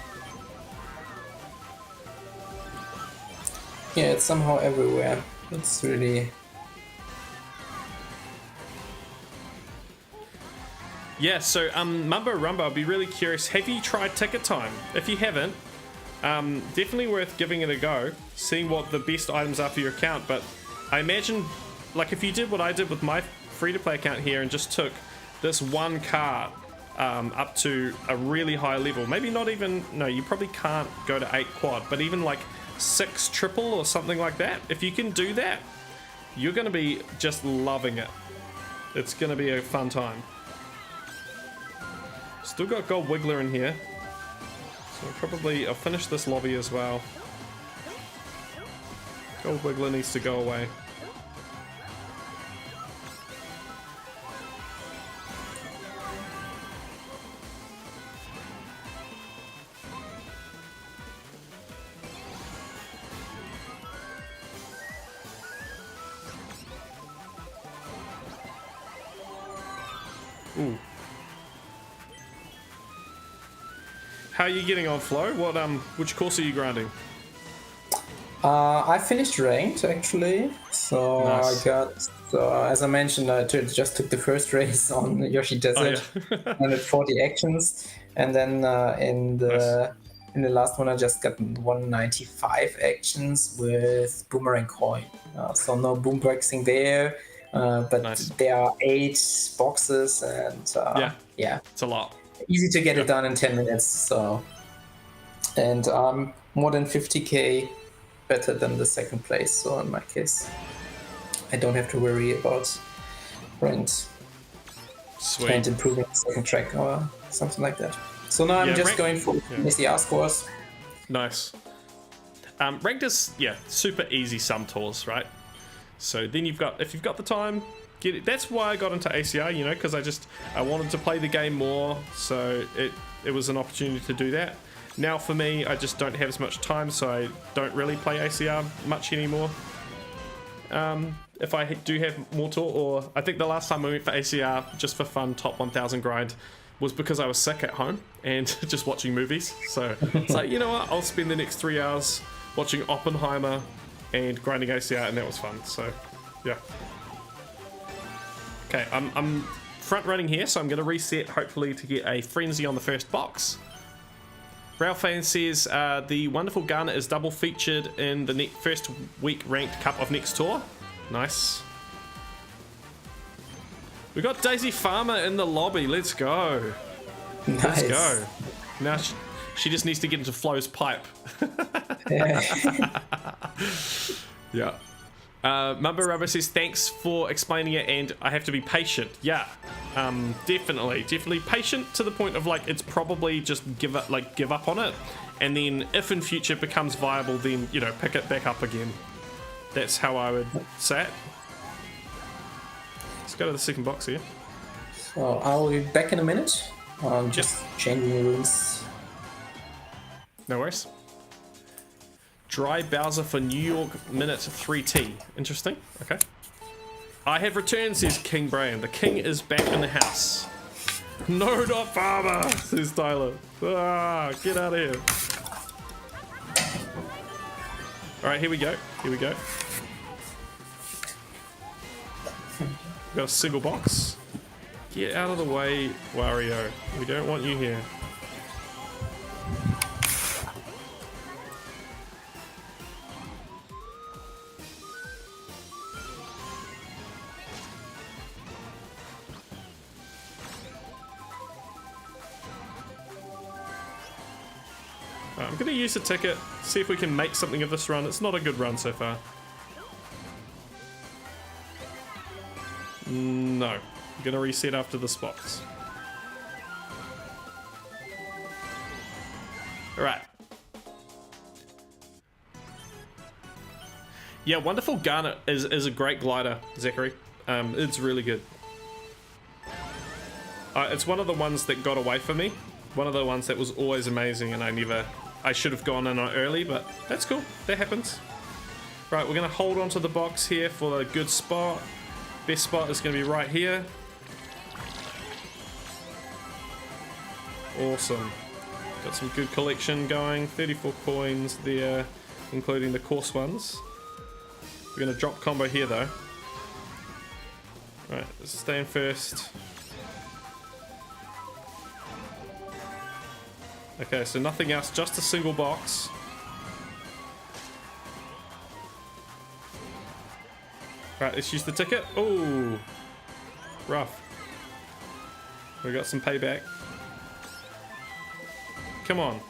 Yeah, it's somehow everywhere. It's really... Yeah, so Mumbo Rumbo, I'd be really curious. Have you tried Ticket Time? If you haven't, definitely worth giving it a go, seeing what the best items are for your account. But I imagine, like, if you did what I did with my free-to-play account here and just took this one cart up to a really high level, maybe not even, no, you probably can't go to 8 quad, but even like 6 triple or something like that, if you can do that, you're going to be just loving it. It's going to be a fun time. Still got Gold Wiggler in here. So probably I'll finish this lobby as well. Gold Wiggler needs to go away. Ooh. How are you getting on, Flo? Which course are you grinding? I finished ranked actually, so Nice. I got, as I mentioned, I just took the first race on Yoshi Desert, Oh, yeah. 140 actions, and then in the last one I just got 195 actions with Boomerang Coin. So no boomboxing there, but Nice. there are 8 boxes, and Yeah. It's a lot. easy to get Yeah. it done in 10 minutes. So, and more than 50k better than the second place. So in my case, I don't have to worry about ranked Sweet. and improving the second track or something like that. So now I'm just going for ACR scores. Nice. Ranked is super easy sum tours, right? So then if you've got the time, get it. That's why I got into ACR, you know, because I wanted to play the game more, so it was an opportunity to do that. Now for me, I just don't have as much time, so I don't really play ACR much anymore. If I do have more tour, or I think the last time I went for ACR just for fun, top 1000 grind, was because I was sick at home and just watching movies. So it's like, you know what, I'll spend the next 3 hours watching Oppenheimer and grinding ACR, and that was fun. So yeah. Okay, I'm front running here, so I'm going to reset hopefully to get a frenzy on the first box. Ralphan says the wonderful Ghana is double featured in the first week ranked cup of next tour. Nice. We got Daisy Farmer in the lobby. Let's go. Nice. Let's go. Now she just needs to get into Flo's pipe. Yeah. Mumbo Rubber says thanks for explaining it, and I have to be patient. Yeah, definitely patient to the point of like it's probably just give up on it, and then if in future it becomes viable, then you know pick it back up again. That's how I would say it. Let's go to the second box here. So I'll be back in a minute. Just changing rooms. No worries. Dry Bowser for New York minute 3T. Interesting. Okay. I have returned, says King Brian. The king is back in the house. No, not Farmer, says Tyler. Ah, get out of here. Alright, here we go. Got a single box. Get out of the way, Wario. We don't want you here. I'm going to use a ticket, see if we can make something of this run. It's not a good run so far. No. I'm going to reset after this box. Alright. Yeah, Wonderful Garnet is a great glider, Zachary. It's really good. It's one of the ones that got away from me. One of the ones that was always amazing, and I should have gone in on early, but that's cool. That happens. Right, we're going to hold on to the box here for a good spot. Best spot is going to be right here. Awesome. Got some good collection going. 34 coins there, including the course ones. We're going to drop combo here, though. Right, let's stay in first. Okay, so nothing else, just a single box. Right, let's use the ticket. Oh, rough. We got some payback. Come on.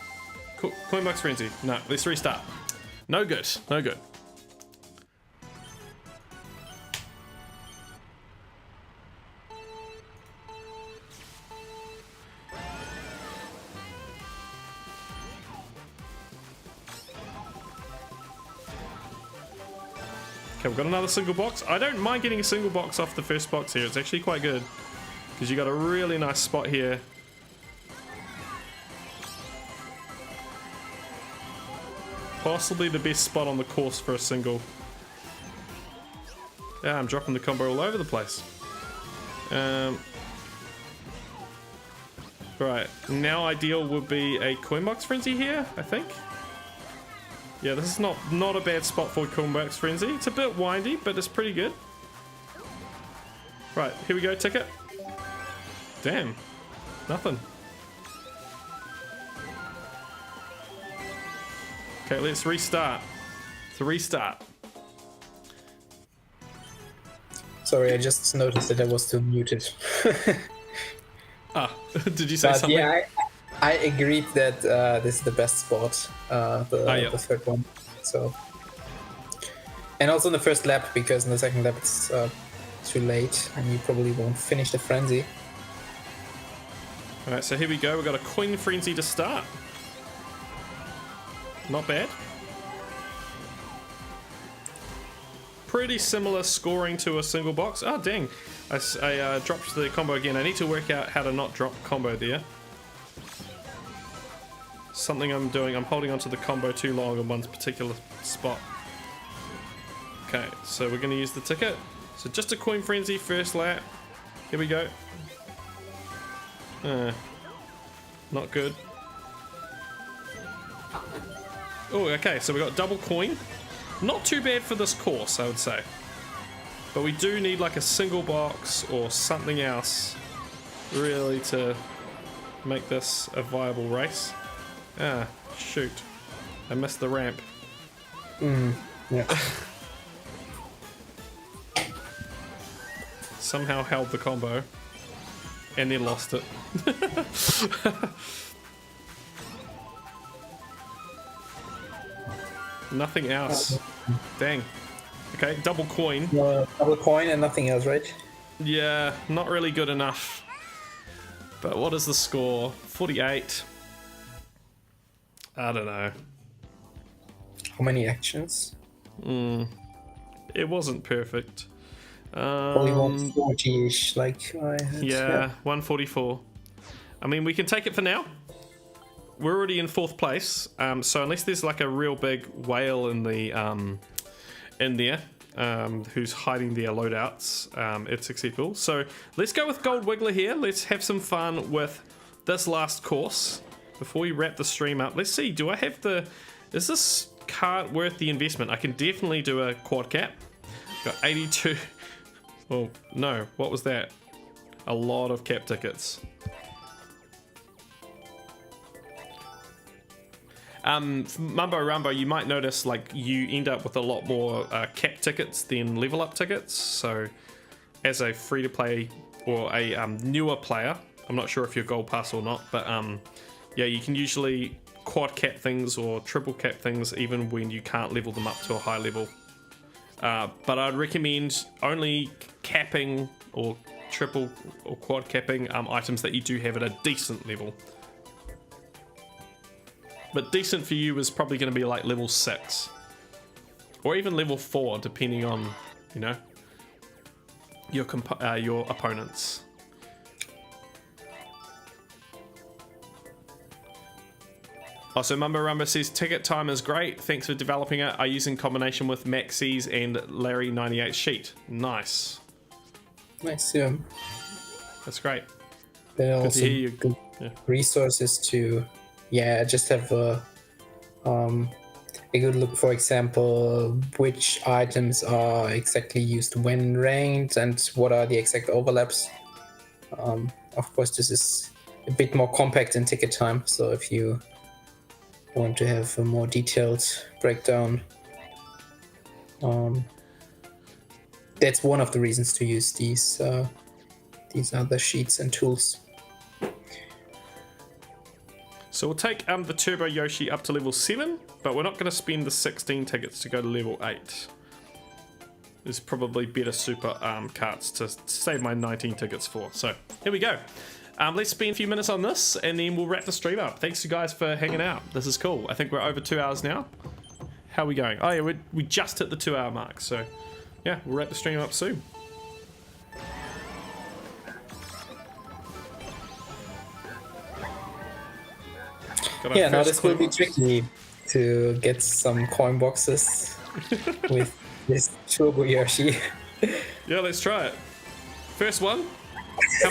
Coin box frenzy. No, let's restart. No good, no good. Okay, we've got another single box. I don't mind getting a single box off the first box here. It's actually quite good because you got a really nice spot here. Possibly the best spot on the course for a single. Yeah, I'm dropping the combo all over the place. Right, now ideal would be a coin box frenzy here, I think. Yeah, this is not a bad spot for coin box frenzy. It's a bit windy, but it's pretty good. Right, here we go, ticket. Damn, nothing. Okay, let's restart. It's a restart. Sorry, I just noticed that I was still muted. Ah, did you say But something? yeah, I agreed that this is the best spot, the third one. So, and also in the first lap, because in the second lap it's too late and you probably won't finish the frenzy. Alright, so here we go. We've got a coin frenzy to start. Not bad. Pretty similar scoring to a single box. Oh, dang. I dropped the combo again. I need to work out how to not drop combo there. Something I'm doing. I'm holding onto the combo too long in one particular spot. Okay, so we're going to use the ticket. So just a coin frenzy first lap. Here we go. Not good. Oh, okay, so we got double coin. Not too bad for this course, I would say. But we do need like a single box or something else really to make this a viable race. Ah, shoot. I missed the ramp. Yeah. Somehow held the combo and then lost it. Nothing else. Dang. Okay, double coin. Double coin and nothing else, right? Yeah, not really good enough. But what is the score? 48. I don't know. How many actions? It wasn't perfect. Probably 140-ish, like I had. Yeah, 144. I mean, we can take it for now. We're already in 4th place, so unless there's like a real big whale in the in there who's hiding their loadouts, it's acceptable. So let's go with Gold Wiggler here. Let's have some fun with this last course before we wrap the stream up. Let's see, do I have the... Is this card worth the investment? I can definitely do a quad cap. Got 82... Well, no, what was that? A lot of cap tickets. Mumbo Rumbo, you might notice like you end up with a lot more cap tickets than level up tickets. So as a free to play or a newer player, I'm not sure if you're gold pass or not, but yeah, you can usually quad cap things or triple cap things even when you can't level them up to a high level. But I'd recommend only capping or triple or quad capping items that you do have at a decent level. But decent for you is probably going to be like level 6. Or even level 4, depending on, you know, your opponents. Also, Mumbo Rumba says, ticket time is great. Thanks for developing it. I use in combination with Maxie's and Larry98 sheet. Nice. Nice, yeah. That's great. There are Good also to hear you. good Yeah. resources to, just have a good look, for example, which items are exactly used when ranked and what are the exact overlaps. Of course, this is a bit more compact in ticket time, so if you want to have a more detailed breakdown, that's one of the reasons to use these other sheets and tools. So we'll take the Turbo Yoshi up to level 7, but we're not going to spend the 16 tickets to go to level 8. There's probably better super carts to save my 19 tickets for. So here we go. Let's spend a few minutes on this and then we'll wrap the stream up. Thanks you guys for hanging out. This is cool. I think we're over 2 hours now. How are we going? Oh yeah, we just hit the 2 hour mark. So yeah, we'll wrap the stream up soon. Yeah, now this will be tricky to get some coin boxes with this Turbo Yoshi. Yeah, let's try it. First one. How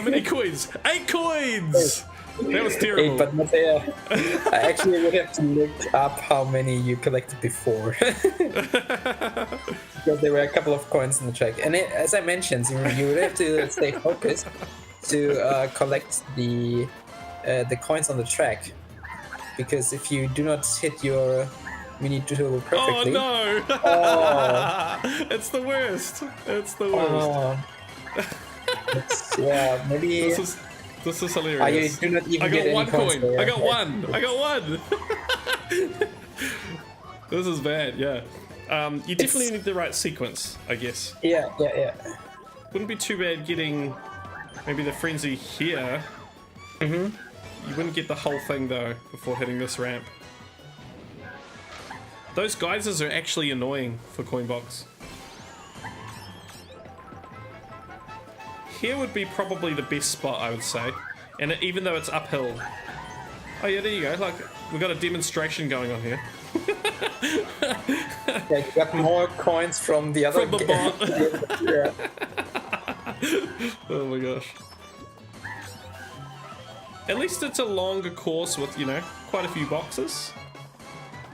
many coins? 8 coins! That was 8, terrible. but Mateo, I actually would have to look up how many you collected before. Because there were a couple of coins in the track. And as I mentioned, you would have to stay focused to collect the coins on the track. Because if you do not hit your mini turbo perfectly... Oh, no! Oh. It's the worst. It's the worst. Yeah, maybe... This is hilarious. You do not even I get got any one coins coin. there. I got one. I got one. This is bad, yeah. You definitely need the right sequence, I guess. Yeah. Wouldn't be too bad getting maybe the frenzy here. You wouldn't get the whole thing though before hitting this ramp. Those geysers are actually annoying for Coinbox. Here would be probably the best spot, I would say. And even though it's uphill. Oh yeah, there you go. Like, we've got a demonstration going on here. Yeah, you got more coins from the other... From the bot. Yeah. Oh my gosh. At least it's a longer course with, you know, quite a few boxes.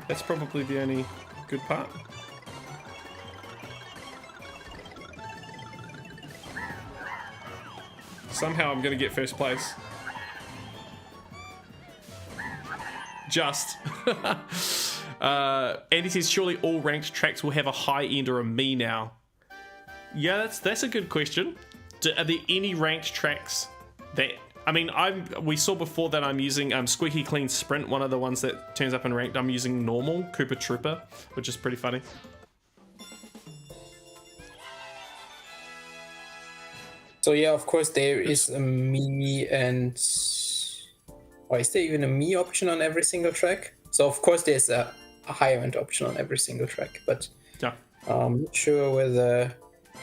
That's probably the only good part. Somehow I'm gonna get first place. Just. Andy says, surely all ranked tracks will have a high end or a me now. Yeah, that's a good question. Are there any ranked tracks that... I mean, we saw before that I'm using Squeaky Clean Sprint, one of the ones that turns up in ranked. I'm using normal Koopa Trooper, which is pretty funny. So yeah, of course there is a me and... Or is there even a me option on every single track? So of course there's a higher end option on every single track, but Yeah. I'm not sure whether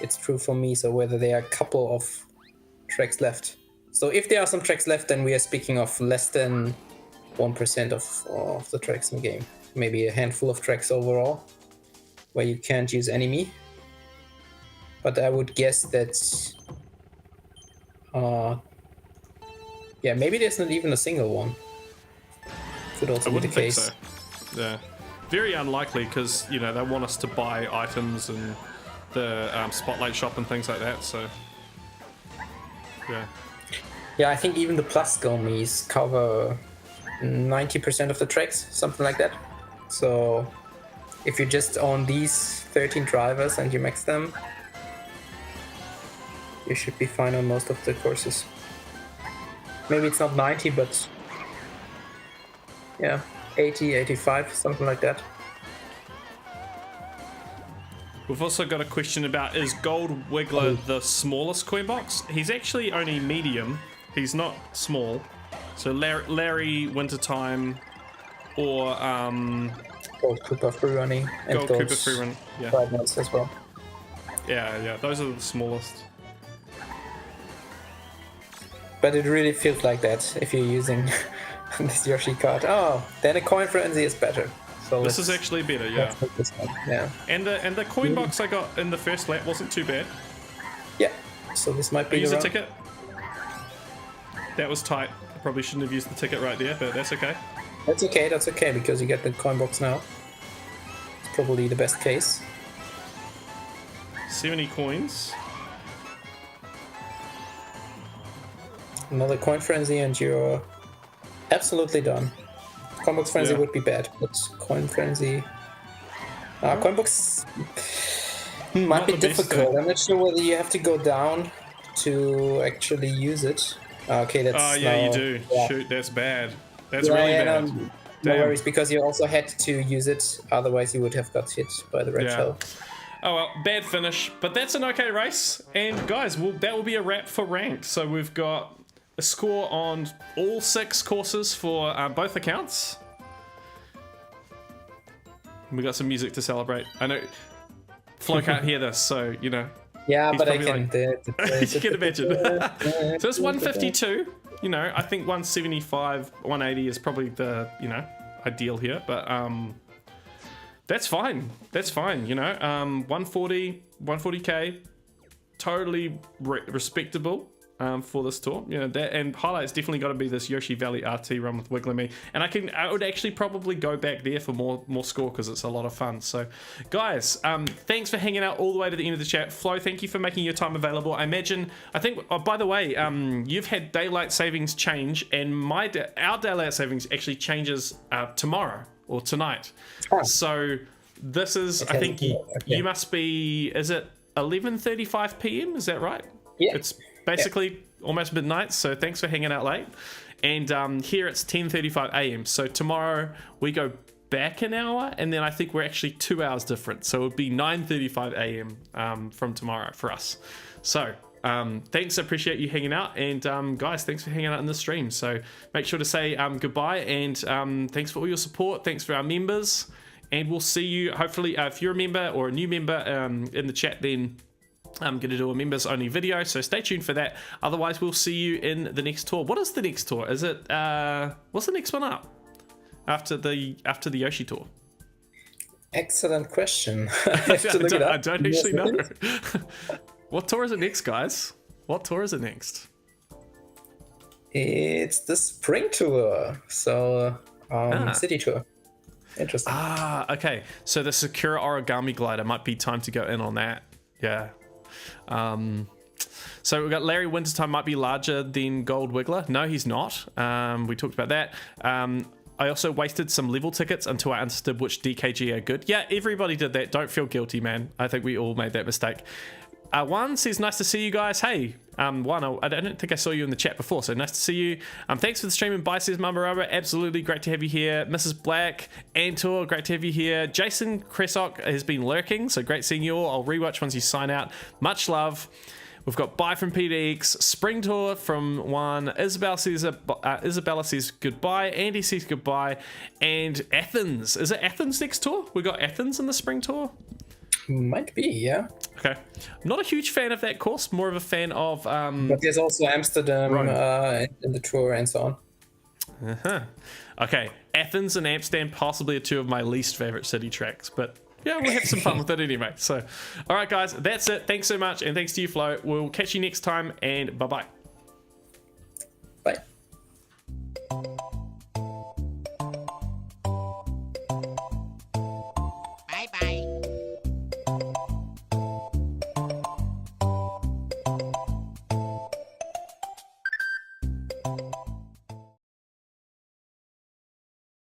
it's true for me, so whether there are a couple of tracks left. So if there are some tracks left, then we are speaking of less than 1% of the tracks in the game. Maybe a handful of tracks overall, where you can't use any me. But I would guess that... yeah, maybe there's not even a single one. Could also I be the wouldn't think case. so. Yeah. Very unlikely because, you know, they want us to buy items and the Spotlight shop and things like that, so... Yeah. Yeah, I think even the plus Gomies cover 90% of the tracks, something like that. So if you just own these 13 drivers and you max them, you should be fine on most of the courses. Maybe it's not 90, but yeah, 80, 85, something like that. We've also got a question about, is Gold Wiggler the smallest coin box? He's actually only medium. He's not small. So Larry Wintertime or Gold Cooper free running and Gold Cooper free run. Yeah. Pride Months as well. Yeah. Those are the smallest. But it really feels like that if you're using this Yoshi card. Oh, then a coin frenzy is better. So This is actually better, yeah. let's take this one. Yeah. And the coin box I got in the first lap wasn't too bad. Yeah. So this might I be used the a run. ticket. That was tight. I probably shouldn't have used the ticket right there, but that's okay. That's okay because you get the coin box now. It's probably the best case. 70 coins. Another coin frenzy and you're absolutely done. Coin box frenzy Yeah. would be bad, but coin frenzy... coin box might Not be the best, difficult. I'm not sure whether you have to go down to actually use it. Okay, that's... Oh, yeah, you now- do. yeah. Shoot, that's bad. That's Yeah, really yeah, bad. no Damn. worries, because you also had to use it, otherwise you would have got hit by the red Yeah. shell. Oh well, bad finish, but that's an okay race. And guys, that will be a wrap for ranked. So we've got a score on all 6 courses for both accounts. We got some music to celebrate. I know Flo can't hear this, so you know. Yeah, He's but I probably can... You can imagine. So it's 152. You know, I think 175, 180 is probably the, you know, ideal here. But that's fine. That's fine. You know, 140, 140k, totally respectable. for this tour. You know, that, and highlight's definitely got to be this Yoshi Valley RT run with Wiggler and I would actually probably go back there for more score because it's a lot of fun. So guys, thanks for hanging out all the way to the end of the chat. Flo, thank you for making your time available. I think by the way, you've had daylight savings change, and our daylight savings actually changes tomorrow or tonight. So this is, I think you must be, is it 11:35 p.m. is that right? Yeah, it's basically almost midnight, so thanks for hanging out late. And here it's 10:35 a.m. So tomorrow we go back an hour, and then I think we're actually 2 hours different. So it would be 9:35 a.m. From tomorrow for us. So thanks, appreciate you hanging out, and guys, thanks for hanging out in the stream. So make sure to say goodbye, and thanks for all your support. Thanks for our members, and we'll see you hopefully if you're a member or a new member in the chat. Then I'm going to do a members only video, so stay tuned for that. Otherwise, we'll see you in the next tour. What is the next tour? Is it what's the next one up after the Yoshi Tour? Excellent question. I don't actually know. What tour is it next, guys? What tour is it next? It's the spring tour, so city tour. Interesting. Okay, so the Sakura Origami Glider might be time to go in on that. Yeah. So we've got Larry Wintertime might be larger than Gold Wiggler. No, he's not. We talked about that. I also wasted some level tickets until I understood which DKG are good. Yeah, everybody did that. Don't feel guilty, man. I think we all made that mistake. One says, nice to see you guys. Hey, one, I don't think I saw you in the chat before, so nice to see you. Thanks for the stream, and bye, says Mamaraba. Absolutely great to have you here. Mrs. Black, Antor, great to have you here. Jason Cressock has been lurking, so great seeing you all. I'll rewatch once you sign out. Much love. We've got bye from PDX, Spring Tour from one. Isabella says goodbye. Andy says goodbye. And Athens. Is it Athens next tour? We got Athens in the Spring Tour? Might be, yeah. Okay. I'm not a huge fan of that course, more of a fan of but there's also Amsterdam in the tour and so on. Okay, Athens and Amsterdam possibly are two of my least favorite city tracks, but yeah, we'll have some fun with it anyway. So all right guys, that's it. Thanks so much, and thanks to you, Flo. We'll catch you next time, and bye bye.